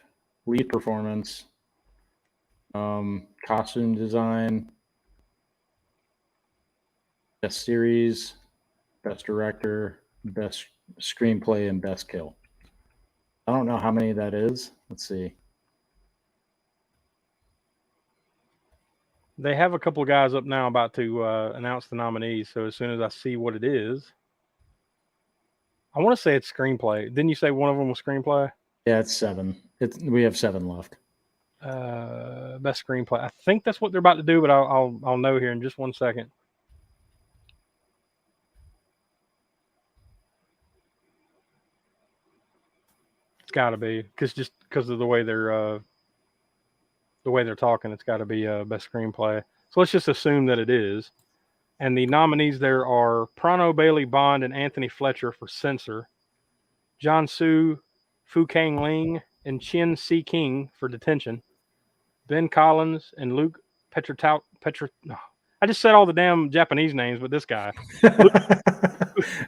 lead performance, costume design, best series, best director, best screenplay, and best kill. I don't know how many that is. Let's see. They have a couple of guys up now about to announce the nominees. So as soon as I see what it is, I want to say it's screenplay. Didn't you say one of them was screenplay? Yeah, it's 7. We have 7 left. Best screenplay. I think that's what they're about to do, but I'll know here in just 1 second. It's got to be because of the way they're talking. It's got to be best screenplay. So let's just assume that it is. And the nominees there are Prano Bailey Bond and Anthony Fletcher for Censor, John Su, Fu Kang Ling, and Chin Si King for Detention, Ben Collins and Luke Petrotau. I just said all the damn Japanese names, but this guy.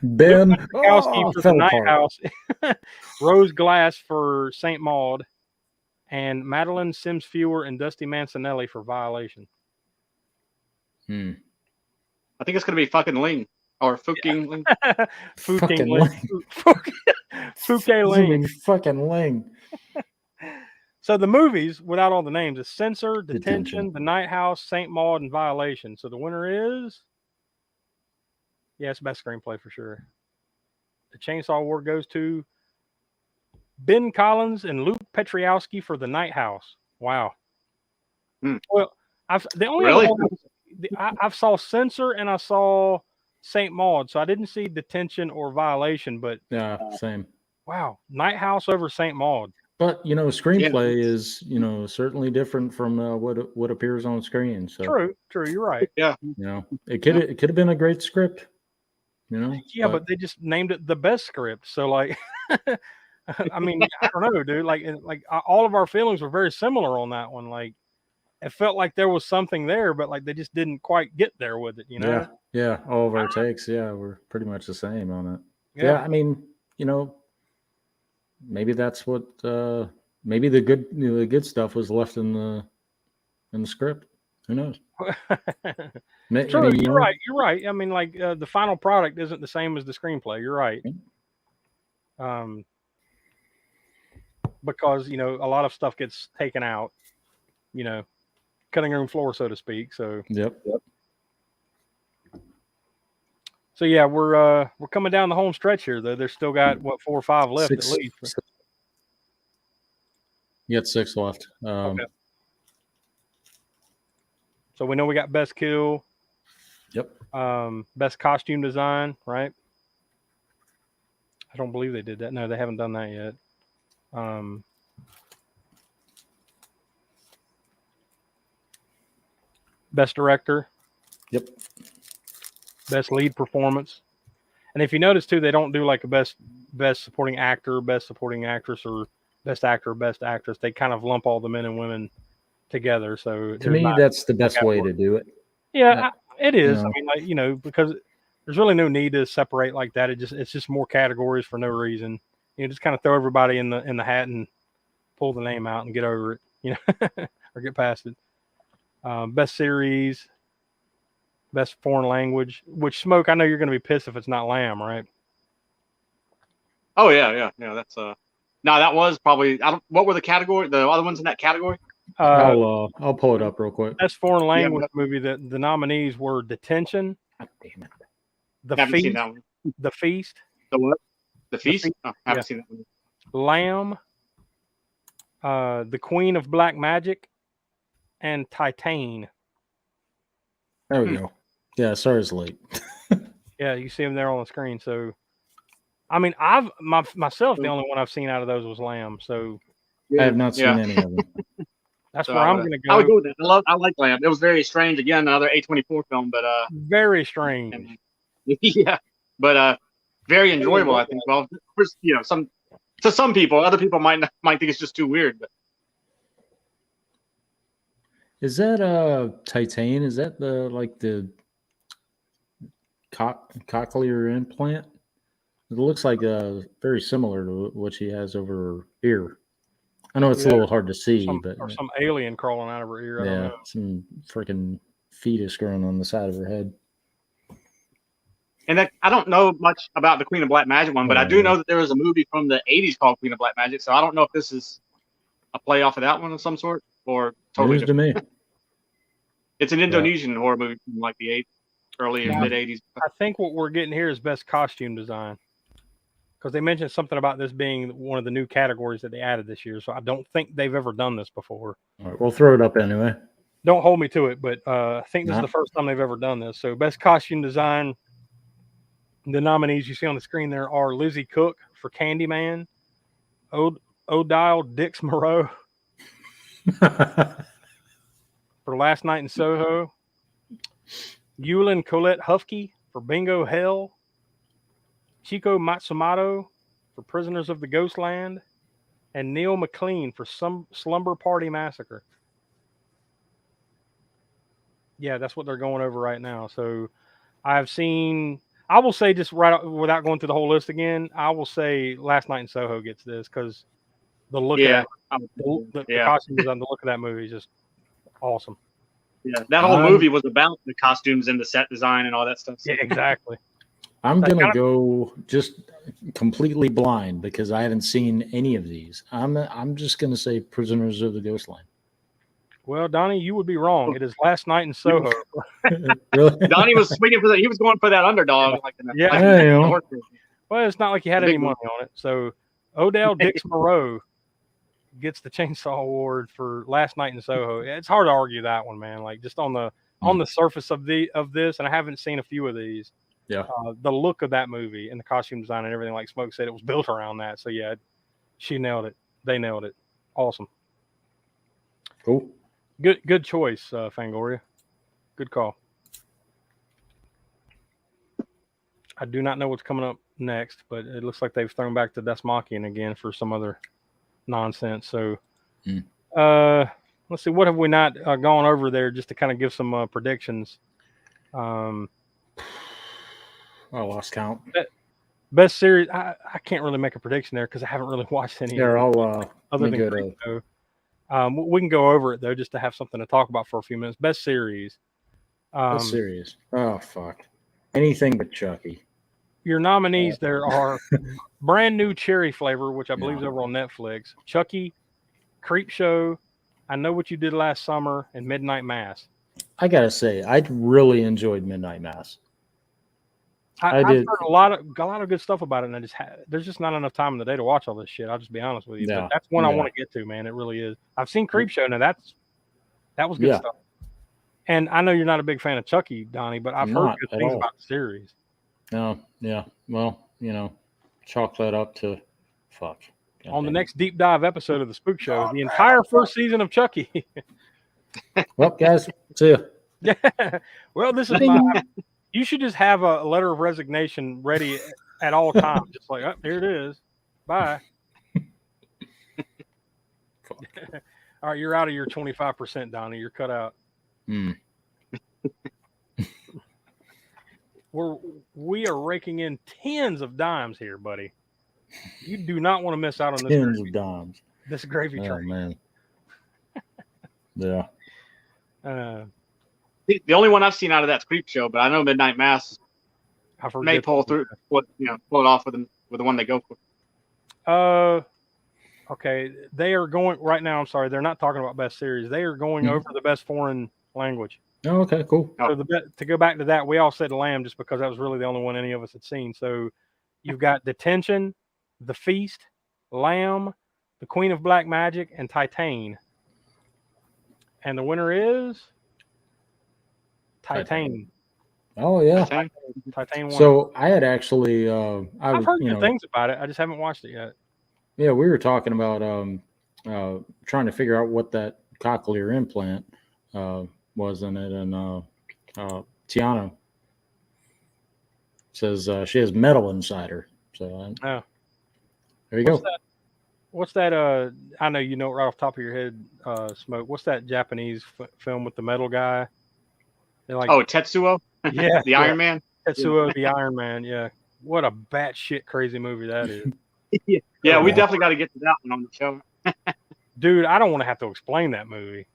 Ben Kowski for The Night House, Rose Glass for St. Maud, and Madeline Sims Fewer and Dusty Mancinelli for Violation. I think it's going to be fucking Ling or Fuking Ling. Fucking Ling. Fuke Ling. Fucking Ling. So the movies, without all the names, is Censor, Detention, The Night House, St. Maud, and Violation. So the winner is, it's best screenplay for sure. The Chainsaw Award goes to Ben Collins and Luke Petriowski for The Night House. Wow. Well, I saw Censor and I saw St. Maud, so I didn't see Detention or Violation, but yeah, same. Wow, Night House over St. Maud. But screenplay is certainly different from what appears on screen. So true, you're right. Yeah, it could have been a great script. But they just named it the best script. So like, I mean, I don't know, dude. Like all of our feelings were very similar on that one. Like, it felt like there was something there, but like they just didn't quite get there with it. Yeah. All of our takes, were pretty much the same on it. Yeah, I mean, maybe that's what maybe the good stuff was left in the script. Who knows? True, you're right. You're right. I mean, like the final product isn't the same as the screenplay. You're right. Because a lot of stuff gets taken out. Cutting room floor, so to speak. So yep. So yeah, we're coming down the home stretch here. Though there's still got 4 or 5 left at least. You got 6 left. Okay. So we know we got best kill. Yep. Best costume design, right? I don't believe they did that. No, they haven't done that yet. Best director. Yep. Best lead performance. And if you notice too, they don't do like a best supporting actor, best supporting actress, or best actor, best actress. They kind of lump all the men and women together. So to me, that's the best way to do it. Yeah, it is. I mean, because there's really no need to separate like that. It's just more categories for no reason. Just kind of throw everybody in the hat and pull the name out and get over it, or get past it. Best series, best foreign language. Which Smoke, I know you're going to be pissed if it's not Lamb, right? Oh yeah. That's no, that was probably. What were the category? The other ones in that category? I'll pull it up real quick. Best foreign language movie. The nominees were Detention. God damn it. Haven't seen that one. The Feast. The what? The Feast? I haven't seen that one. Lamb. The Queen of Black Magic. And Titan. There we go. Yeah, sorry it's late. Yeah, you see them there on the screen. So, I mean, myself, the only one I've seen out of those was Lamb. So, I have not seen any of them. That's where I'm going to go. I would go with that. I like Lamb. It was very strange. Again, another A24 film, but very strange. Yeah, but very enjoyable. I think. Well, of course, to some people, other people might think it's just too weird. But is that Titan? Is that the cochlear implant? It looks like very similar to what she has over her ear. I know it's a little hard to see, or some alien crawling out of her ear. I don't know. Some freaking fetus growing on the side of her head. And I don't know much about the Queen of Black Magic one, but I do know that there was a movie from the 80s called Queen of Black Magic. So I don't know if this is a play off of that one of some sort or totally different. To me. It's an Indonesian horror movie from like the early and mid 80s. I think what we're getting here is best costume design. Because they mentioned something about this being one of the new categories that they added this year. So I don't think they've ever done this before. All right, we'll throw it up anyway. Don't hold me to it, but I think this is the first time they've ever done this. So best costume design, the nominees you see on the screen there are Lizzie Cook for Candyman, Odile Dix Moreau for Last Night in Soho, Yulin Colette Hufke for Bingo Hell, Chico Matsumoto for Prisoners of the Ghostland, and Neil McLean for Slumber Party Massacre. Yeah, that's what they're going over right now. So I will say just right without going through the whole list again, I will say Last Night in Soho gets this because the look at the costumes and the look of that movie is just awesome. Yeah, that whole movie was about the costumes and the set design and all that stuff. Yeah, exactly. I'm going to go just completely blind because I haven't seen any of these. I'm just going to say Prisoners of the Ghostland. Well, Donnie, you would be wrong. It is Last Night in Soho. Really? Donnie was swinging for that. He was going for that underdog. Well, it's not like he had any money on it. So Odell Dix Moreau gets the Chainsaw Award for Last Night in Soho. It's hard to argue that one, man. Like just on the surface of this, and I haven't seen a few of these. Yeah. The look of that movie and the costume design and everything, like Smoke said, it was built around that. So yeah, she nailed it. They nailed it. Awesome. Cool. Good choice, Fangoria. Good call. I do not know what's coming up next, but it looks like they've thrown back to Des Machina again for some other nonsense. So let's see, what have we not gone over there just to kind of give some predictions? I lost count. Best series, I can't really make a prediction there because I haven't really watched any. They're all other than Creepshow. We can go over it though, just to have something to talk about for a few minutes. Best series. Best series. Oh fuck! Anything but Chucky. Your nominees there are Brand New Cherry Flavor, which I believe is over on Netflix. Chucky, Creepshow, I Know What You Did Last Summer, and Midnight Mass. I gotta say, I really enjoyed Midnight Mass. I've heard a lot of good stuff about it, and there's just not enough time in the day to watch all this shit. I'll just be honest with you. Yeah. But that's one I want to get to, man. It really is. I've seen Creepshow, now that was good stuff. And I know you're not a big fan of Chucky, Donnie, but I've heard good things about the series. No, yeah. Well, chalk that up to fuck. On the next deep dive episode of the Spook Show, the entire first season of Chucky. Well, guys, see ya. Yeah. Well, this is you should just have a letter of resignation ready at all times. Just like, oh, here it is. Bye. All right, you're out of your 25%, Donnie. You're cut out. We are raking in tens of dimes here, buddy. You do not want to miss out on this. Tens of dimes. This gravy train. Oh man. Yeah. The only one I've seen out of that's Creepshow, but I know Midnight Mass may pull it off with the one they go for. Okay. They are going right now. I'm sorry, they're not talking about best series. They are going over the best foreign language. Oh, okay, cool. So to go back to that, we all said Lamb just because that was really the only one any of us had seen. So you've got Detention, The Feast, Lamb, The Queen of Black Magic, and Titan. And the winner is Titan. Oh yeah, Titan won. So I had actually, I've heard good things about it. I just haven't watched it yet. Yeah, we were talking about trying to figure out what that cochlear implant was in it, and Tiana says she has metal inside her. So there you go. What's that? I know you know it right off the top of your head, Smoke. What's that Japanese film with the metal guy? Tetsuo. Yeah, the Iron Man. Tetsuo, the Iron Man. Yeah, what a batshit crazy movie that is. Yeah, we definitely got to get to that one on the show. Dude, I don't want to have to explain that movie.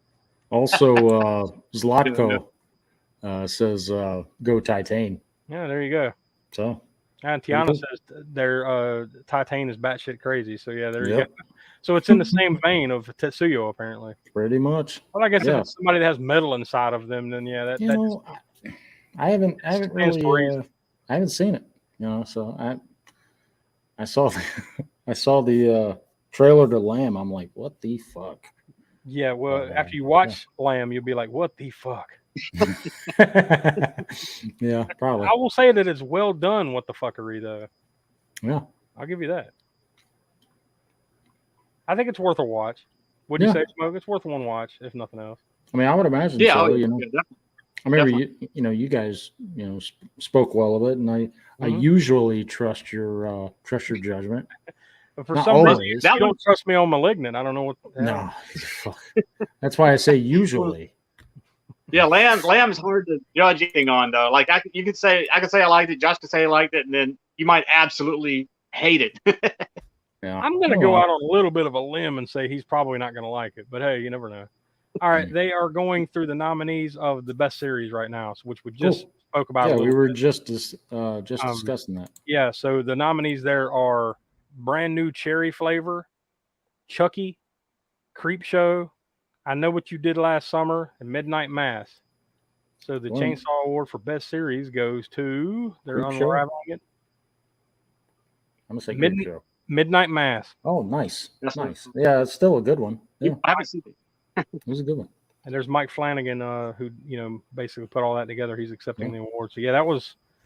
Also, Zlatko says go Titan. Yeah, there you go. So. And Tiana says their Titan is batshit crazy. So yeah, there you go. So it's in the same vein of Tetsuyo, apparently. Pretty much. Well, I guess if it's somebody that has metal inside of them, then yeah, I haven't really, I haven't seen it. So I saw the trailer to Lamb. I'm like, what the fuck? Yeah, well, after you watch Lamb, you'll be like, what the fuck? Yeah, probably. I will say that it's well done. What the fuckery, though. Yeah, I'll give you that. I think it's worth a watch. Would you say, Smoke? It's worth one watch, if nothing else. I mean, I would imagine. Yeah, so, definitely. I remember you guys spoke well of it, and I usually trust your judgment. But for some reason, you don't trust me on Malignant. I don't know what. No, that's why I say usually. Yeah, Lamb's hard to judge anything on though. Like I could say I liked it, Josh could say I liked it, and then you might absolutely hate it. Yeah. I'm gonna go out on a little bit of a limb and say he's probably not gonna like it, but hey, you never know. All right, they are going through the nominees of the best series right now, which we just spoke about. Yeah, we were just discussing that. Yeah, so the nominees there are Brand New Cherry Flavor, Chucky, Creepshow, I Know What You Did Last Summer, and Midnight Mass. So the Chainsaw Award for Best Series goes to, they're unraveling it. I'm going to say Creepshow. Midnight Mass. Oh, nice. That's nice. Yeah, it's still a good one. Yeah. I haven't seen it. It was a good one. And there's Mike Flanagan, who, basically put all that together. He's accepting the award. So yeah,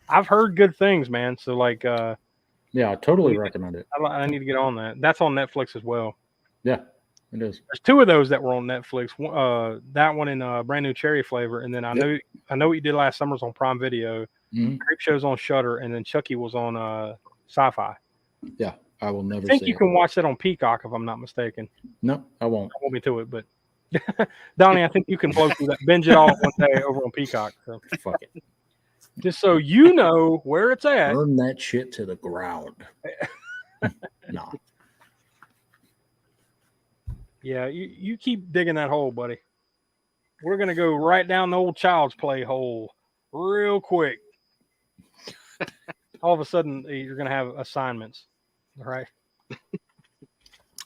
I've heard good things, man. So like, yeah, I totally recommend it. I need to get on that. That's on Netflix as well. Yeah, it is. There's two of those that were on Netflix. That one in Brand New Cherry Flavor, and then I know What You Did Last Summer's on Prime Video. Creepshow's on Shudder, and then Chucky was on Sci-Fi. Yeah, I will never. I think you can watch that on Peacock if I'm not mistaken. No, I won't. Don't hold me to it, but Donnie, I think you can blow through that, binge it all one day over on Peacock. So. Fuck it. Just so you know where it's at. Burn that shit to the ground. No. Yeah, you keep digging that hole, buddy. We're going to go right down the old Child's Play hole real quick. All of a sudden, you're going to have assignments. All right.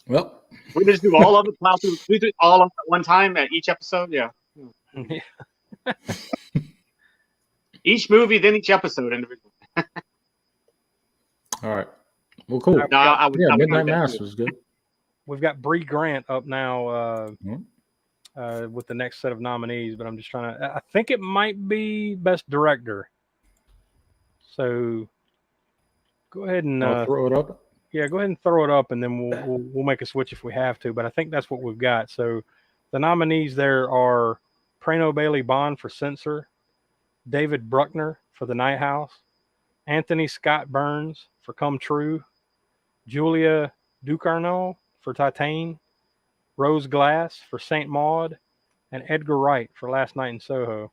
Well, We just do all of it. We do all of it at one time at each episode. Yeah. Each movie, then each episode individually. all right. Well, cool. No, I would Midnight do that Mass too. was good. We've got Bree Grant up now with the next set of nominees, but I'm just trying to. I think it might be Best Director. So go ahead and I'll throw it up. Yeah, go ahead and throw it up, and then we'll make a switch if we have to. But I think that's what we've got. So the nominees there are Prano Bailey Bond for Censor, David Bruckner for The Night House, Anthony Scott Burns for Come True, Julia Ducournau for Titane, Rose Glass for Saint Maud, and Edgar Wright for Last Night in Soho.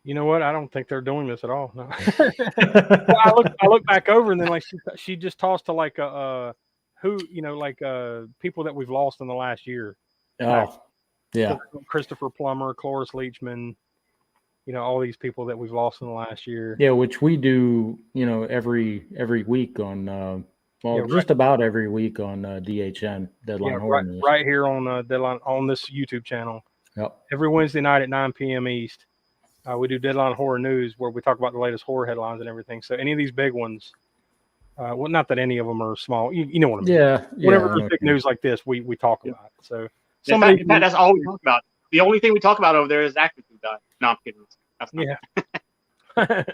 You know what? I don't think they're doing this at all. No. Well, I look back over, and then like she just tossed to like people that we've lost in the last year. Oh, yeah. Christopher Plummer, Cloris Leachman, all these people that we've lost in the last year. Yeah, which we do, every week on just about every week on DHN Deadline Horror News. Right here on Deadline on this YouTube channel. Yep. Every Wednesday night at 9 p.m. East. We do Deadline Horror News where we talk about the latest horror headlines and everything. So any of these big ones, well, not that any of them are small. You know what I mean? Yeah. Whenever there's big news like this, we talk about it. So in fact, that's all we talk about. The only thing we talk about over there is actors who died. No, I'm kidding. That's not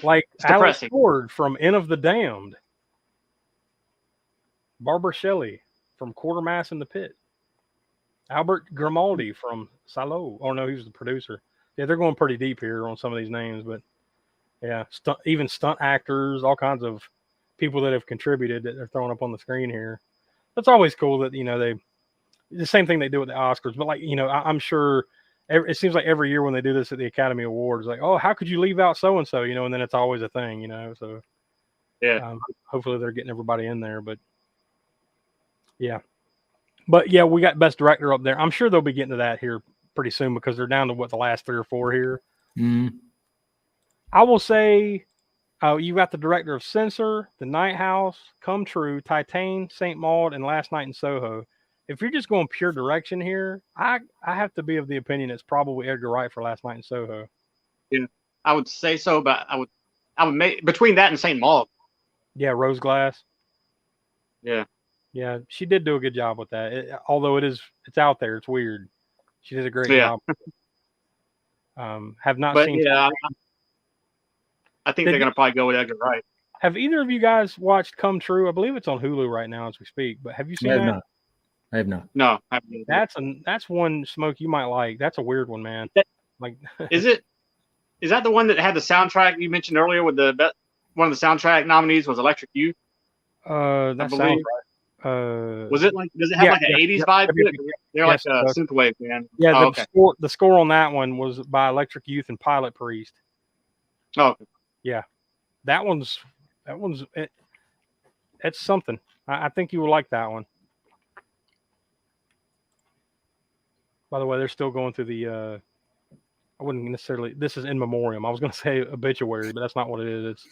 like Alex Ford from Inn of the Damned, Barbara Shelley from Quartermass in the Pit, Albert Grimaldi from Salo. Oh no, he was the producer. Yeah, they're going pretty deep here on some of these names, but yeah, even stunt actors, all kinds of people that have contributed that they're throwing up on the screen here. That's always cool that they the same thing they do with the Oscars, but I'm sure it seems like every year when they do this at the Academy Awards, like, oh, how could you leave out so and so, and then it's always a thing, So yeah, hopefully they're getting everybody in there, but yeah. But yeah, we got Best Director up there. I'm sure they'll be getting to that here pretty soon because they're down to the last 3 or 4 here. Mm. I will say, you got the Director of Censor, The Night House, Come True, Titane, Saint Maud, and Last Night in Soho. If you're just going pure direction here, I have to be of the opinion it's probably Edgar Wright for Last Night in Soho. Yeah, I would say so, but I would make between that and Saint Maud. Yeah, Rose Glass. Yeah. Yeah, she did do a good job with that. Although it's out there, it's weird. She did a great job. Have not seen. Yeah, I think they're going to probably go with Edgar Wright. Have either of you guys watched Come True? I believe it's on Hulu right now as we speak. But have you seen that? I have not. No, I haven't. That's one, Smoke, you might like. That's a weird one, man. Is that the one that had the soundtrack you mentioned earlier? With one of the soundtrack nominees was Electric Youth. That sounds right. Was it does it have like an 80s vibe to it? They're like a synthwave band. Yeah, the score on that one was by Electric Youth and Pilot Priest. Oh, okay. Yeah. That one's it's something. I think you will like that one. By the way, they're still going through the I wouldn't necessarily, this is in memoriam. I was going to say obituary, but that's not what it is.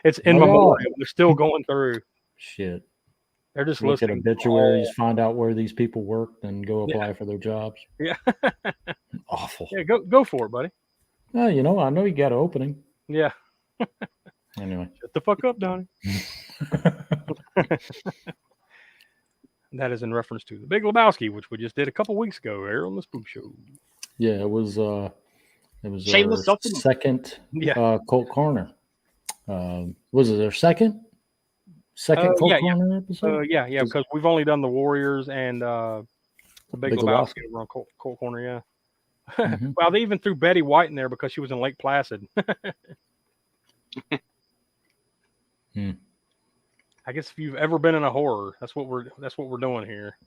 It's in memoriam. They're still going through. Shit. They're just look listing at obituaries, find out where these people worked, and go apply for their jobs. Yeah. Awful. Yeah, go for it, buddy. I know you got an opening. Yeah. Anyway. Shut the fuck up, Donnie. That is in reference to The Big Lebowski, which we just did a couple weeks ago here on the Spook Show. Yeah, it was Shameless our second Cult Corner. Was it their second Cult Corner episode? Yeah, because we've only done the Warriors and The Big Lebowski over on Cult Corner, yeah. Mm-hmm. Well, they even threw Betty White in there because she was in Lake Placid. I guess if you've ever been in a horror, that's what we're doing here.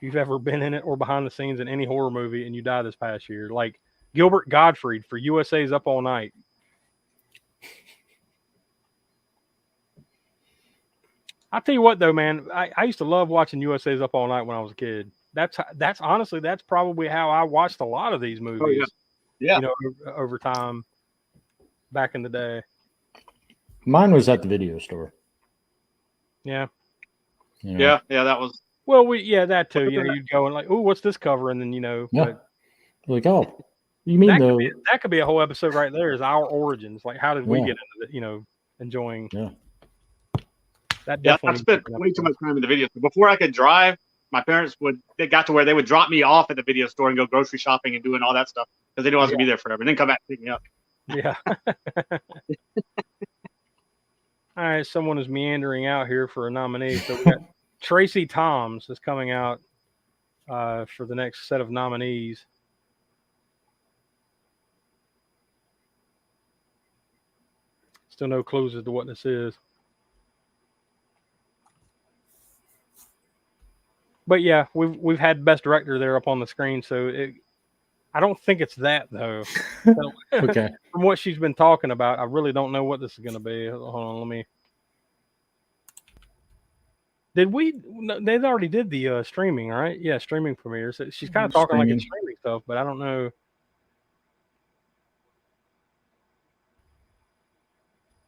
you've ever been in it or behind the scenes in any horror movie and you die this past year. Like Gilbert Gottfried for USA's Up All Night. I'll tell you what though, man, I used to love watching USA's Up All Night when I was a kid. That's honestly, that's probably how I watched a lot of these movies. Oh, yeah. Yeah. You know, over time back in the day. Mine was at the video store. Yeah. You know? Yeah, that was. Well, that too. You know, you'd go and like, oh, what's this cover? And then, you know, Yeah. Like, oh, you mean that could be a whole episode right there, is our origins. Like, how did we get into it, you know, enjoying. Yeah. That definitely. I spent way too much time in the video store. Before I could drive, my parents they got to where they would drop me off at the video store and go grocery shopping and doing all that stuff because they knew I was going to be there forever and then come back and pick me up. Yeah. All right, someone is meandering out here for a nominee. So we got Tracy Toms is coming out for the next set of nominees. Still no clues as to what this is. But yeah, we've had Best Director there up on the screen, so I don't think it's that though. So, okay. From what she's been talking about, I really don't know what this is going to be. Hold on, let me. They already did the streaming, right? Yeah, streaming premieres. She's kind of talking like it's streaming stuff, but I don't know.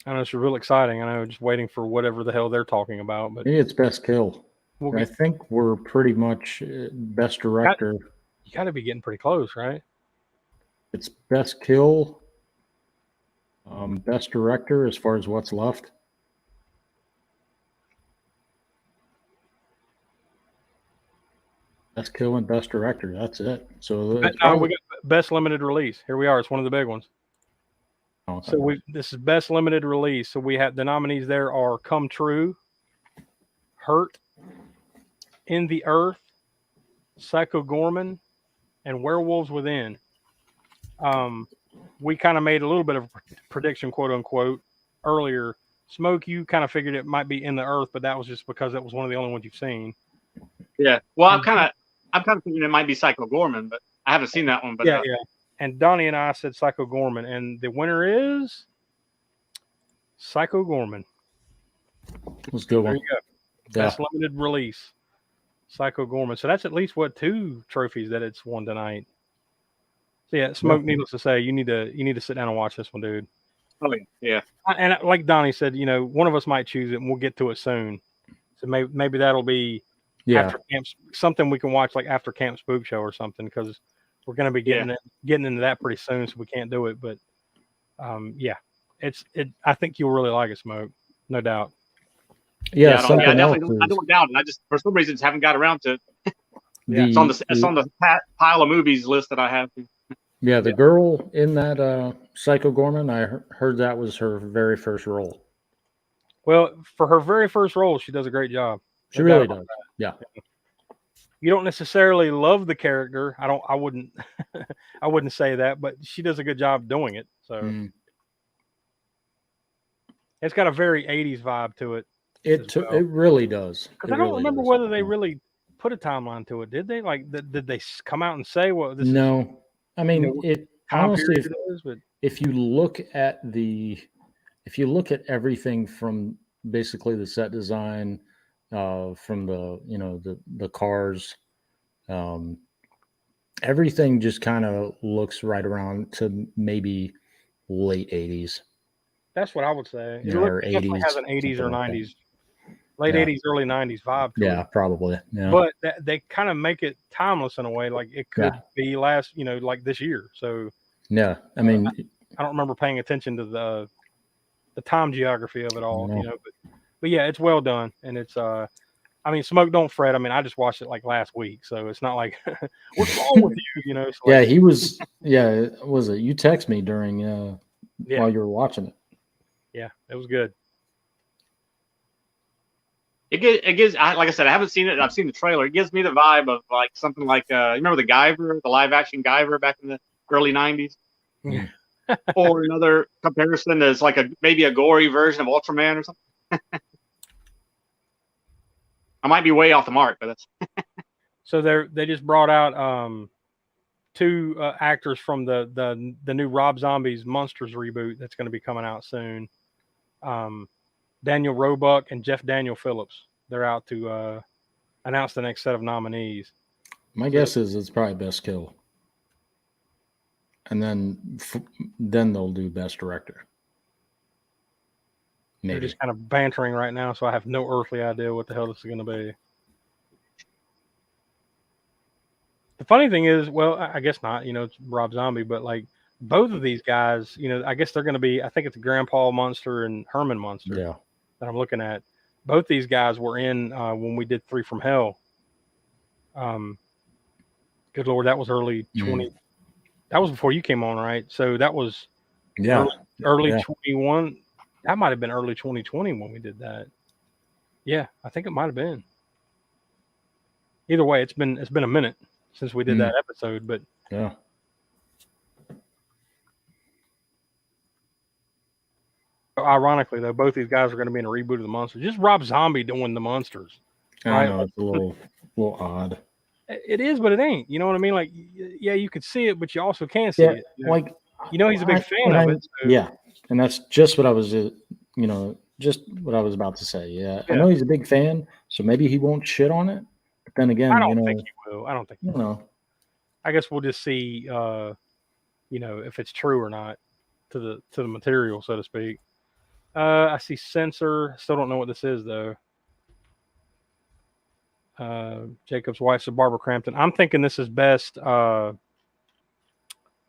I know it's real exciting. I know, just waiting for whatever the hell they're talking about. But maybe it's Best Kill. I think we're pretty much Best Director. You got to be getting pretty close, right? It's Best Kill, Best Director as far as what's left. Best Kill and Best Director. That's it. So we got Best Limited Release. Here we are. It's one of the big ones. Oh, so this is Best Limited Release. So we have the nominees there are Come True, Hurt, In the Earth, Psycho Gorman, and Werewolves Within. We kind of made a little bit of prediction, quote unquote, earlier. Smoke, you kind of figured it might be In the Earth, but that was just because that was one of the only ones you've seen. Yeah. Well, I'm kind of thinking it might be Psycho Gorman, but I haven't seen that one. But yeah. And Donnie and I said Psycho Gorman, and the winner is Psycho Gorman. Let's go. There you go. Best limited release, Psycho Gorman. So that's at least 2 trophies that it's won tonight. So yeah, Smoke. Needless to say, you need to sit down and watch this one, dude. Oh yeah. And like Donnie said, you know, one of us might choose it, and we'll get to it soon. So maybe that'll be after camp, something we can watch like after Camp Spook Show or something, because we're going to be getting into that pretty soon, so we can't do it. But I think you'll really like it, Smoke, no doubt. I don't doubt it. I just for some reason haven't got around to it. It's on the pile of movies list that I have. Yeah, the girl in that Psycho Gorman, I heard that was her very first role. Well, for her very first role, she does a great job. She really does. Yeah. You don't necessarily love the character. I wouldn't I wouldn't say that, but she does a good job doing it. So it's got a very 80s vibe to it. It really does. Because I don't remember whether they really put a timeline to it. Did they? Like, did they come out and say what this is? I mean, it honestly, if you look at everything from basically the set design, from the cars, everything just kind of looks right around to maybe late 80s. That's what I would say. It or 80s. Has an 80s or 90s, late 80s, early 90s vibe to it. Probably. Yeah. But they kind of make it timeless in a way. Like it could be like this year. So yeah, I mean, I don't remember paying attention to the time geography of it all. But yeah, it's well done, and it's I mean, Smoke, don't fret. I mean, I just watched it like last week, so it's not like what's wrong with you, So he was. Yeah, was it? You text me during while you were watching it. Yeah, it was good. It gives, like I said, I haven't seen it. I've seen the trailer. It gives me the vibe of like something like you remember the Guyver, the live action Guyver back in the early 90s. Yeah. Or another comparison is like maybe a gory version of Ultraman or something. I might be way off the mark, but that's So they just brought out two actors from the new Rob Zombie's Monsters reboot that's going to be coming out soon. Daniel Roebuck and Jeff Daniel Phillips. They're out to announce the next set of nominees. My guess is it's probably Best Kill, and then they'll do Best Director. Maybe. They're just kind of bantering right now, so I have no earthly idea what the hell this is going to be. The funny thing is, well, I guess not. It's Rob Zombie, but like both of these guys, I guess they're going to be. I think it's Grandpa Munster and Herman Munster. Yeah. That I'm looking at. Both these guys were in when we did 3 from Hell. Good Lord, that was early 20. That was before you came on, right? So that was early 21. That might have been early 2020 when we did that. Yeah, I think it might have been. Either way, it's been a minute since we did that episode, but yeah. Ironically, though, both these guys are going to be in a reboot of the Monsters. Just Rob Zombie doing the Monsters. Right? I know it's a little odd. It is, but it ain't. You know what I mean? Like, yeah, you could see it, but you also can't see it. Like, he's a big fan of it. So. Yeah, and that's just what I was, just what I was about to say. Yeah, I know he's a big fan, so maybe he won't shit on it. But then again, I don't think he will. I don't think. He will. I guess we'll just see, if it's true or not to the material, so to speak. I see Censor. Still don't know what this is though. Jacob's wife, so Barbara Crampton. I'm thinking this is best lead.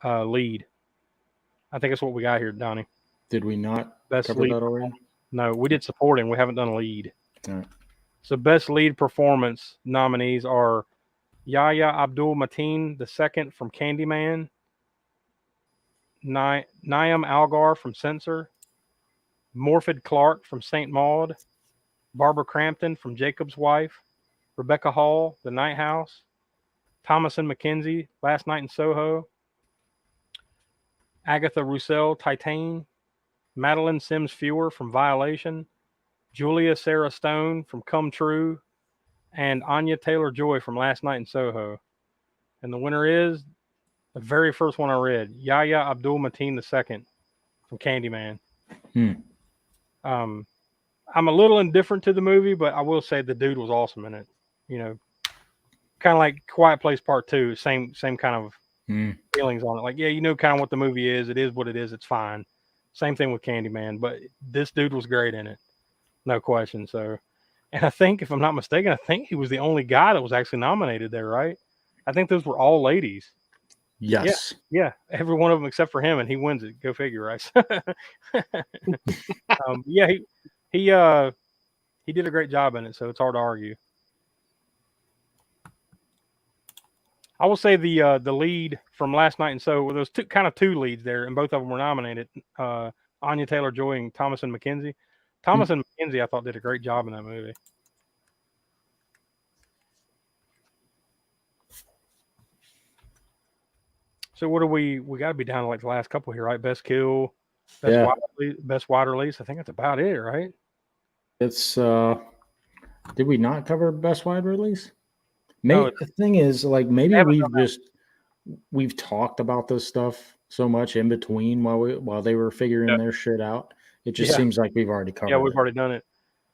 I think it's what we got here, Donnie. Did we not best cover lead that already? No, we did supporting. We haven't done lead. All right. So best lead performance nominees are Yahya Abdul-Mateen II from Candyman, Niamh Algar from Censor, Morfydd Clark from St. Maud, Barbara Crampton from Jacob's Wife, Rebecca Hall, The Night House, Thomasin McKenzie, Last Night in Soho, Agatha Roussel, Titane, Madeline Sims Fewer from Violation, Julia Sarah Stone from Come True, and Anya Taylor-Joy from Last Night in Soho. And the winner is the very first one I read, Yahya Abdul-Mateen II from Candyman. I'm a little indifferent to the movie, but I will say the dude was awesome in it. Kind of like Quiet Place Part 2, same kind of feelings on it. Like, yeah, kind of what the movie is. It is what it is. It's fine. Same thing with Candyman, but this dude was great in it. No question. So, and I think, if I'm not mistaken, I think he was the only guy that was actually nominated there, right? I think those were all ladies. Yes. Yeah. Every one of them except for him, and he wins it. Go figure, right? Yeah, he did a great job in it, so it's hard to argue. I will say the lead from Last Night in Soho, there was two leads there, and both of them were nominated. Anya Taylor-Joy and Thomasin McKenzie. Thomasin McKenzie, I thought, did a great job in that movie. So what do we got to be down to like the last couple here, right? Best kill, best wide release. I think that's about it, right? It's did we not cover best wide release? The thing is, like, maybe we've talked about this stuff so much in between while they were figuring their shit out. It just seems like we've already covered it. Yeah, we've already done it.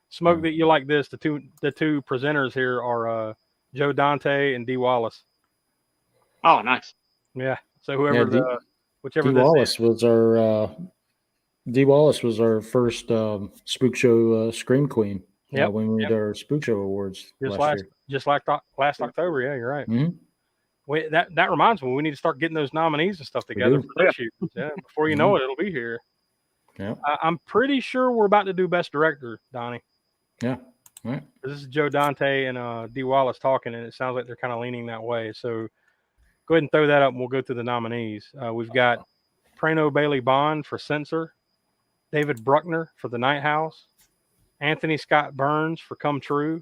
Smoke that you like this. The two presenters here are Joe Dante and Dee Wallace. Oh, nice. Yeah. So whichever Dee Wallace was our first Spook Show Scream Queen. When we did our Spook Show Awards just like last October. Yeah, you're right. Mm-hmm. That reminds me, we need to start getting those nominees and stuff together for this year. Yeah, before you know it, it'll be here. Yeah, I'm pretty sure we're about to do Best Director, Donnie. Yeah, all right. This is Joe Dante and Dee Wallace talking, and it sounds like they're kind of leaning that way. So go ahead and throw that up, and we'll go through the nominees. We've got Prano Bailey Bond for Censor, David Bruckner for The Night House, Anthony Scott Burns for Come True,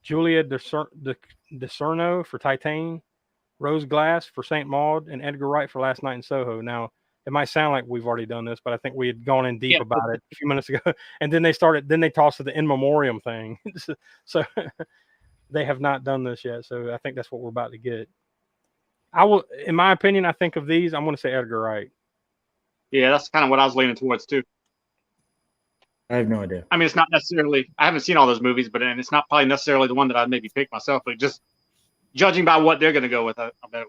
Julia DeSerno for Titane, Rose Glass for St. Maud, and Edgar Wright for Last Night in Soho. Now, it might sound like we've already done this, but I think we had gone in deep about it a few minutes ago. And then they tossed to the in memoriam thing. So they have not done this yet. So I think that's what we're about to get. I will, in my opinion, I think of these, I'm going to say Edgar Wright. Yeah, that's kind of what I was leaning towards too. I have no idea. I mean, it's not necessarily. I haven't seen all those movies, but and it's not probably necessarily the one that I'd maybe pick myself. But just judging by what they're going to go with, I bet.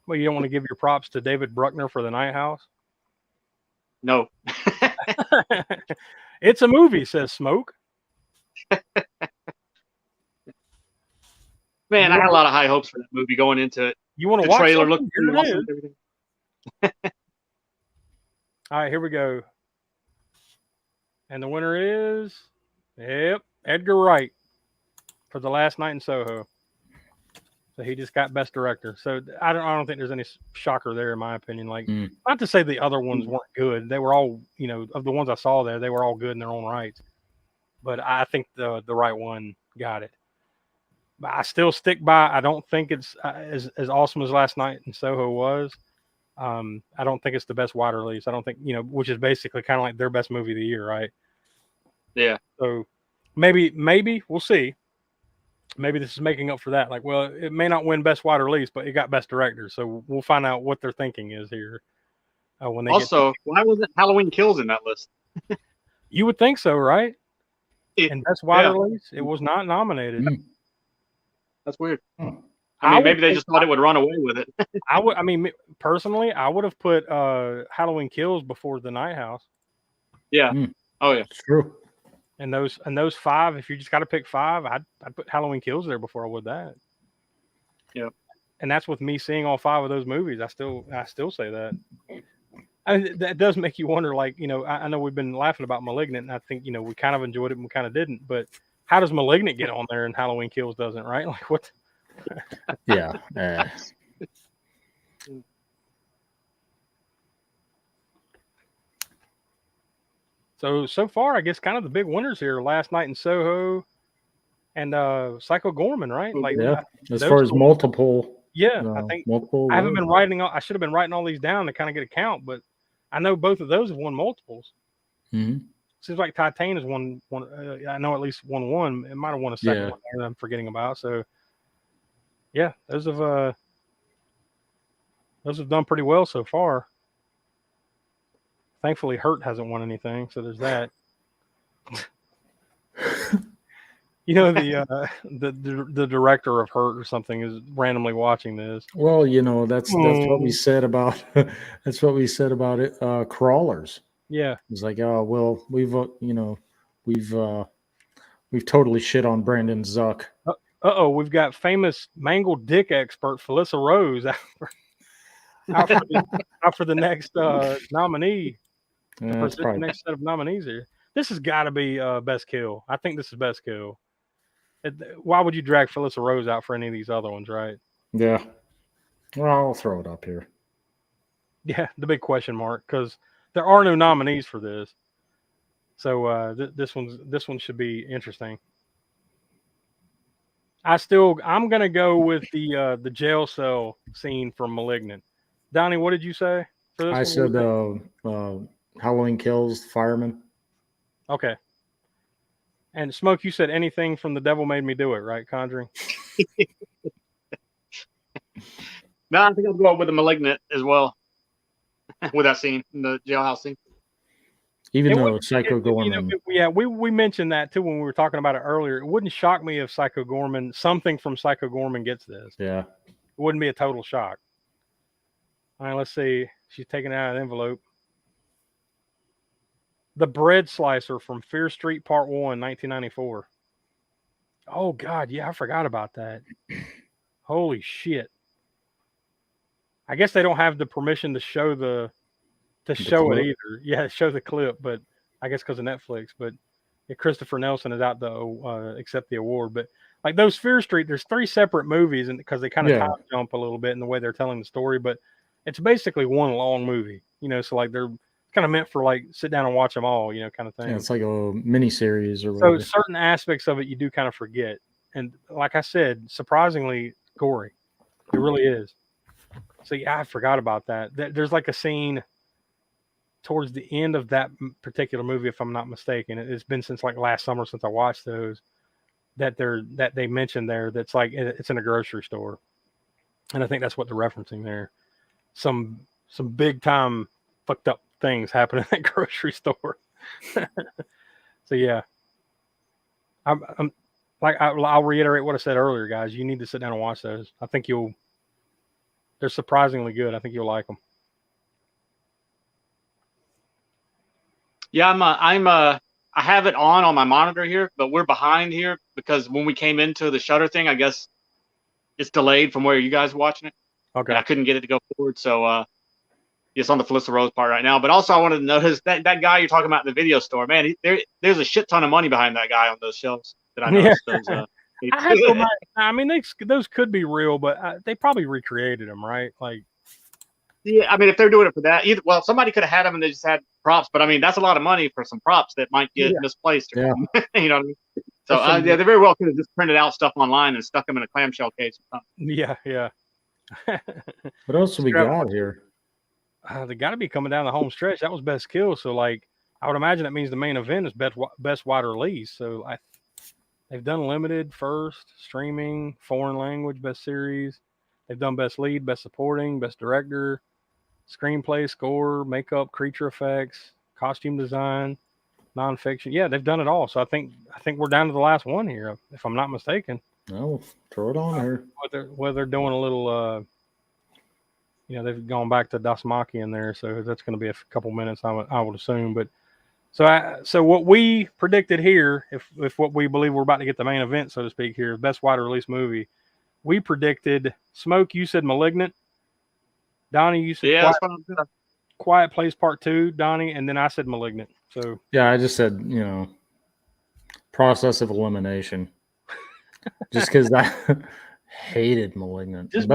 Well, you don't want to give your props to David Bruckner for The Night House? No. It's a movie, says Smoke. Man, I had a lot of high hopes for that movie going into it. You want to The watch trailer something? looked pretty Here it awesome. is. Everything. All right, here we go. And the winner is, Edgar Wright for The Last Night in Soho. So he just got Best Director. So I don't think there's any shocker there, in my opinion. Like, not to say the other ones weren't good. They were all, of the ones I saw there, they were all good in their own rights. But I think the right one got it. But I still stick by. I don't think it's as awesome as Last Night in Soho was. I don't think it's the best wide release. I don't think, which is basically kind of like their best movie of the year, right? Yeah. So maybe we'll see. Maybe this is making up for that. Like, well, it may not win best wide release, but it got Best Director. So we'll find out what their thinking is here. When they why wasn't Halloween Kills in that list? You would think so, right? And best wide release, it was not nominated. That's weird. I mean, maybe they just thought it would run away with it. Personally, I would have put Halloween Kills before The Night House. Yeah. Oh yeah, it's true. And those five, if you just got to pick five, I'd put Halloween Kills there before I would that. Yeah. And that's with me seeing all five of those movies. I still say that. That does make you wonder. Like, I know we've been laughing about Malignant, and I think we kind of enjoyed it and we kind of didn't. But how does Malignant get on there and Halloween Kills doesn't? Right? Like what? Yeah. So far, I guess kind of the big winners here: Last Night in Soho and Psycho Gorman, right? Like, yeah. As far as multiple, I think multiple. I haven't been writing. I should have been writing all these down to kind of get a count, but I know both of those have won multiples. Mm-hmm. Seems like Titan has won one. I know at least won one. It might have won a second one that I'm forgetting about. So, yeah, those have done pretty well so far. Thankfully, Hurt hasn't won anything, so there's that. The director of Hurt or something is randomly watching this. Well, that's what we said about it. Crawlers. Yeah, it's like, oh well, we've totally shit on Brandon Zuck. We've got famous mangled dick expert Felissa Rose out for the next nominee. The next set of nominees here. This has got to be Best Kill. I think this is Best Kill. Why would you drag Felissa Rose out for any of these other ones, right? Yeah. Well, I'll throw it up here. Yeah, the big question mark, because there are no nominees for this. So this one should be interesting. I'm gonna go with the jail cell scene from Malignant. Donnie, what did you say for this? I said Halloween Kills, Fireman. Okay. And Smoke, you said anything from The Devil Made Me Do It, right? Conjuring. No, I think I'll go up with the Malignant as well. With that scene, the jailhouse scene. Even though Psycho Gorman. We mentioned that too when we were talking about it earlier. It wouldn't shock me if something from Psycho Gorman gets this. Yeah. It wouldn't be a total shock. All right, let's see. She's taking it out of the envelope. The Bread Slicer from Fear Street Part 1, 1994. Oh, God. Yeah, I forgot about that. Holy shit. I guess they don't have the permission to show it either. Yeah, show the clip, but I guess because of Netflix. But Christopher Nelson is out to accept the award. But like those Fear Street, there's 3 separate movies, and because they kind of time jump a little bit in the way they're telling the story, but it's basically one long movie. So like they're kind of meant for like sit down and watch them all, kind of thing. Yeah, it's like a mini series or whatever. So certain aspects of it you do kind of forget, and like I said, surprisingly gory. It really is. So yeah, I forgot about that. There's like a scene towards the end of that particular movie, if I'm not mistaken. It's been since like last summer since I watched those, that they mentioned there. That's like it's in a grocery store, and I think that's what they're referencing there. Some big time fucked up things happen in that grocery store. So yeah, I'm like I'll reiterate what I said earlier, guys. You need to sit down and watch those. I think they're surprisingly good. I think you'll like them. Yeah, I have it on my monitor here, but we're behind here because when we came into the Shudder thing, I guess it's delayed from where you guys are watching it. Okay. And I couldn't get it to go forward, so it's on the Felissa Rose part right now. But also, I wanted to notice that guy you're talking about in the video store, man. There's a shit ton of money behind that guy on those shelves that I noticed. Yeah. I have to I mean, those could be real, but they probably recreated them, right? Like, yeah, I mean, if they're doing it for that, somebody could have had them and they just had props, but I mean, that's a lot of money for some props that might get misplaced. Yeah. You know what I mean? So they very well could have just printed out stuff online and stuck them in a clamshell case or something. Yeah. What else have we got here? They got to be coming down the home stretch. That was best kill. So, like, I would imagine that means the main event is best wide release. So, they've done limited first, streaming, foreign language, best series. They've done best lead, best supporting, best director, screenplay, score, makeup, creature effects, costume design, nonfiction. Yeah, they've done it all. So I think we're down to the last one here, if I'm not mistaken. No, throw it on her. Whether they're doing a little, they've gone back to Dasmaki in there, so that's going to be a couple minutes, I would assume. But so what we predicted here, if what we believe we're about to get the main event, so to speak, here, best wide release movie, we predicted Smoke. You said Malignant. Donnie, you said Quiet Place Part 2, Donnie, and then I said Malignant. So yeah, I just said process of elimination, just because I hated Malignant. Just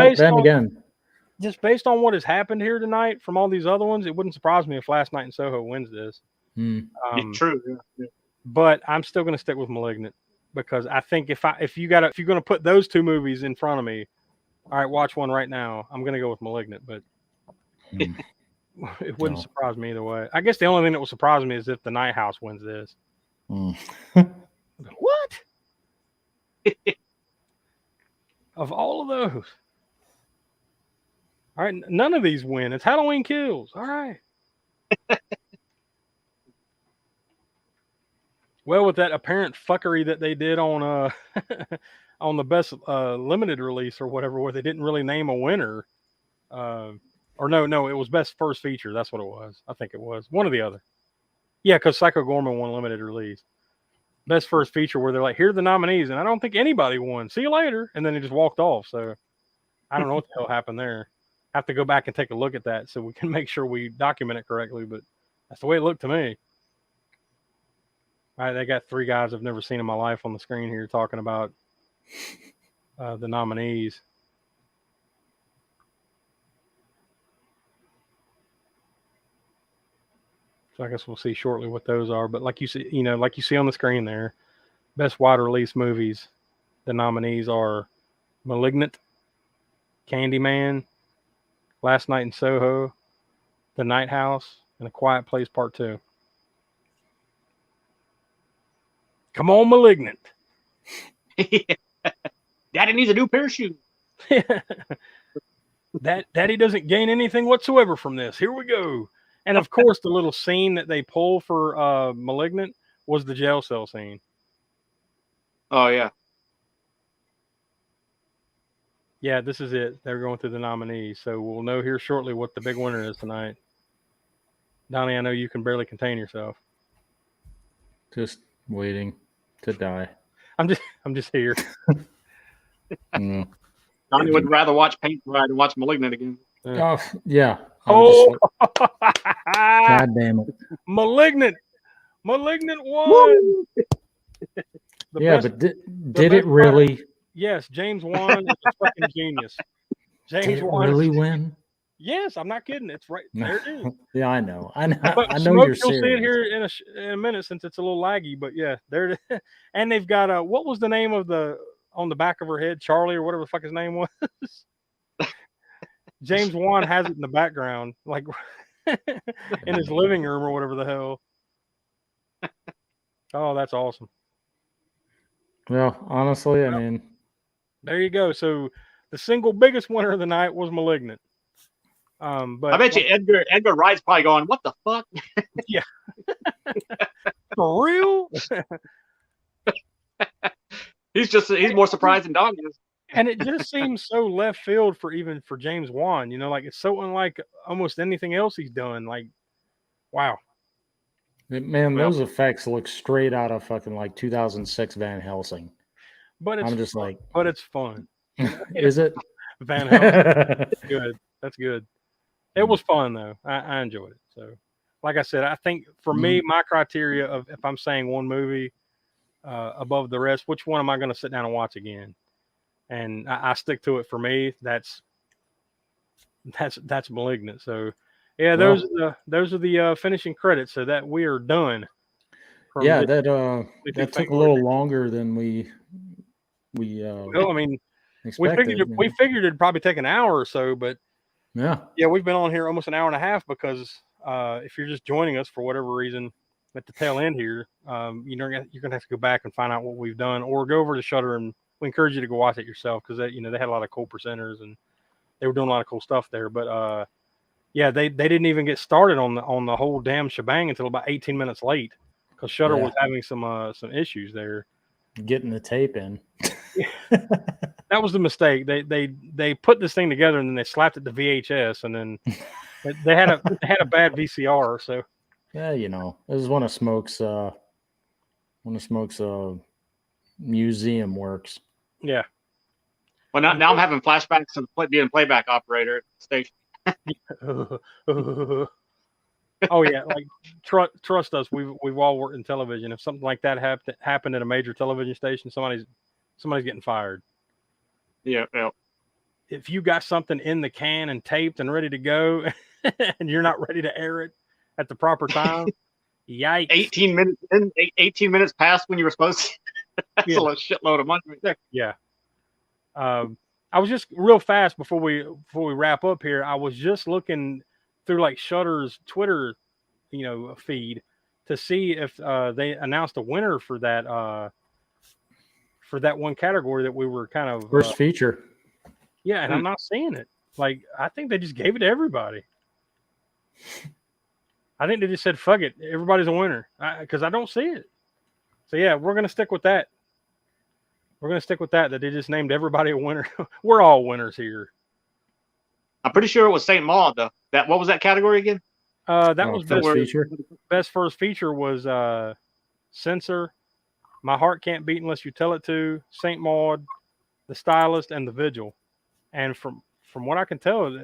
based on what has happened here tonight from all these other ones, it wouldn't surprise me if Last Night in Soho wins this. True. Yeah. But I'm still going to stick with Malignant because I think if you're going to put those two movies in front of me, all right, watch one right now, I'm going to go with Malignant. But it wouldn't surprise me either way. I guess the only thing that will surprise me is if the Night House wins this. What? Of all of those. All right, none of these win. It's Halloween Kills. All right. Well, with that apparent fuckery that they did on on the best limited release or whatever, where they didn't really name a winner, or no, it was best first feature. That's what it was. I think it was one or the other. Yeah, because Psycho Gorman won limited release. Best first feature, where they're like, here are the nominees, and I don't think anybody won. See you later, and then they just walked off. So I don't know what the hell happened there. I have to go back and take a look at that so we can make sure we document it correctly. But that's the way it looked to me. All right, they got three guys I've never seen in my life on the screen here talking about the nominees. So I guess we'll see shortly what those are. But like you see on the screen there, best wide release movies, the nominees are Malignant, Candyman, Last Night in Soho, The Night House, and A Quiet Place Part 2. Come on, Malignant. Daddy needs a new pair of shoes. Daddy doesn't gain anything whatsoever from this. Here we go. And of course, the little scene that they pull for Malignant was the jail cell scene. Oh, yeah. Yeah, this is it. They're going through the nominees. So we'll know here shortly what the big winner is tonight. Donnie, I know you can barely contain yourself. Just waiting to die. I'm just here. Donnie would rather watch Paint Dry than watch Malignant again. Oh, yeah. Oh, God damn it. Malignant won. Yeah, but did it really? Yes, James Wan is a fucking genius. James Wan really win? Yes, I'm not kidding. It's right there. It is. Yeah, I know. But I know you're serious. You'll see it here in a minute since it's a little laggy. But yeah, there it is. And they've got what was the name of on the back of her head? Charlie or whatever the fuck his name was. James Wan has it in the background, like in his living room or whatever the hell. Oh, that's awesome. Well, honestly, I mean, There you go. So the single biggest winner of the night was Malignant. I But bet you Edgar Wright's probably going, "What the fuck?" yeah, for real. He's more surprised than Dog is. And it just seems so left field for James Wan. You know, like it's so unlike almost anything else he's done. Like, wow. man, Well, those effects look straight out of fucking like 2006 Van Helsing. but it's I'm just like, but it's fun. is it? Van Helsing, good. That's good. It was fun though. I enjoyed it. So, like I said, I think for me, my criteria of if I'm saying one movie above the rest, which one am I going to sit down and watch again? And I stick to it. For me, that's Malignant. So, yeah, those are the finishing credits. So that we are done. Yeah, that took a little longer than we well, I mean, expected. we figured it'd probably take an hour or so, but yeah, we've been on here almost an hour and a half because if you're just joining us for whatever reason at the tail end here, you're gonna have to go back and find out what we've done, or go over to Shudder, and we encourage you to go watch it yourself because they had a lot of cool presenters and they were doing a lot of cool stuff there. But yeah, they didn't even get started on the whole damn shebang until about 18 minutes late because Shudder was having some issues there. Getting the tape in. That was the mistake. They put this thing together and then they slapped it to VHS, and then they had a bad VCR. So yeah, this is one of Smoke's museum works. Yeah. Well, now I'm having flashbacks of being a playback operator at the station. Oh yeah, like trust us. We've all worked in television. If something like that happened at a major television station, somebody's getting fired. Yeah. If you got something in the can and taped and ready to go, and you're not ready to air it at the proper time, yikes! 18 minutes past when you were supposed to. That's a shitload of money right there. Yeah. I was just real fast before we wrap up here. I was just looking through like Shudder's Twitter, feed to see if they announced a winner for that one category that we were kind of first feature. Yeah, and I'm not seeing it. Like, I think they just gave it to everybody. I think they just said, "Fuck it, everybody's a winner," because I don't see it. So yeah, we're gonna stick with that. That they just named everybody a winner. We're all winners here. I'm pretty sure it was St. Maud though. What was that category again? That was best feature. Best first feature was Censor, My Heart Can't Beat Unless You Tell It To, St. Maud, The Stylist, and The Vigil. And from what I can tell,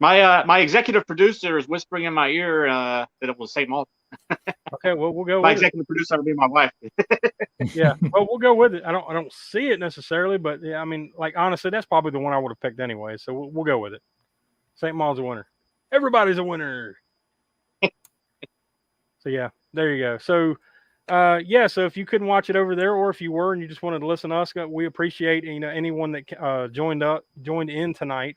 my executive producer is whispering in my ear that it was St. Maud. Okay, well, we'll go. My executive producer would be my wife. Yeah, well, we'll go with it. I don't see it necessarily, but yeah, I mean, like honestly, that's probably the one I would have picked anyway. So we'll go with it. St. Maud's a winner. Everybody's a winner. So yeah, there you go. So so if you couldn't watch it over there, or if you were and you just wanted to listen to us, we appreciate anyone that joined in tonight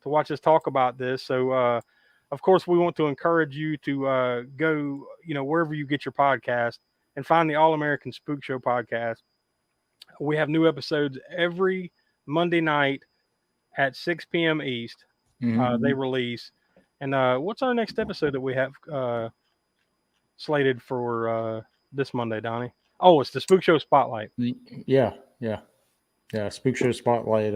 to watch us talk about this. So of course, we want to encourage you to go wherever you get your podcast and find the All-American Spookshow podcast. We have new episodes every Monday night at 6 p.m. East. They release. And what's our next episode that we have slated for this Monday, Donnie? Oh, it's the Spook Show Spotlight. Yeah. Spook Show Spotlight,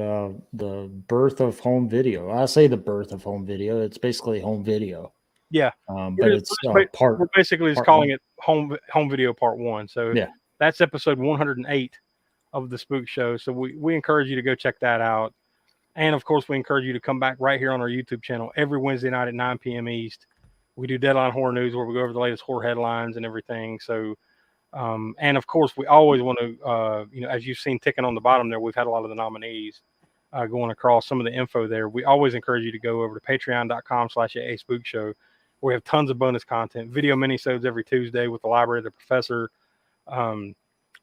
the birth of home video. I say the birth of home video. It's basically home video. Yeah. But it's part. We're basically just calling it home video part 1. So yeah, that's episode 108 of the Spook Show. So we encourage you to go check that out. And of course, we encourage you to come back right here on our YouTube channel every Wednesday night at 9 p.m. East. We do Deadline Horror News where we go over the latest horror headlines and everything. So, and of course, we always want to, as you've seen ticking on the bottom there, we've had a lot of the nominees going across some of the info there. We always encourage you to go over to patreon.com/AASpookShow. We have tons of bonus content, video minisodes every Tuesday with the Library of the Professor.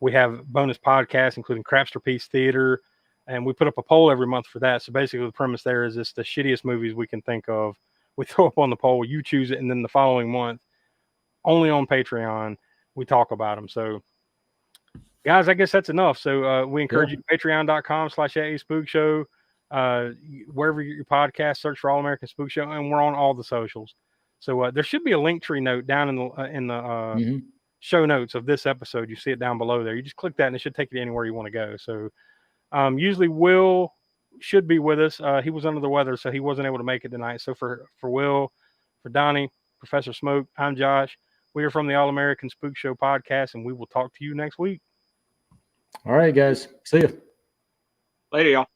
We have bonus podcasts, including Crapster Piece Theater. And we put up a poll every month for that. So basically the premise there is it's the shittiest movies we can think of. We throw up on the poll, you choose it, and then the following month, only on Patreon, we talk about them. So guys, I guess that's enough. So we encourage you to patreon.com/spookshow. Wherever you get your podcast, search for All-American Spookshow, and we're on all the socials. So there should be a link tree note down in the show notes of this episode. You see it down below there. You just click that, and it should take you anywhere you want to go. So usually Will should be with us. He was under the weather, so he wasn't able to make it tonight. So for Will, for Donnie, Professor Smoke, I'm Josh. We are from the All-American Spook Show podcast, and we will talk to you next week. All right, guys. See you. Later, y'all.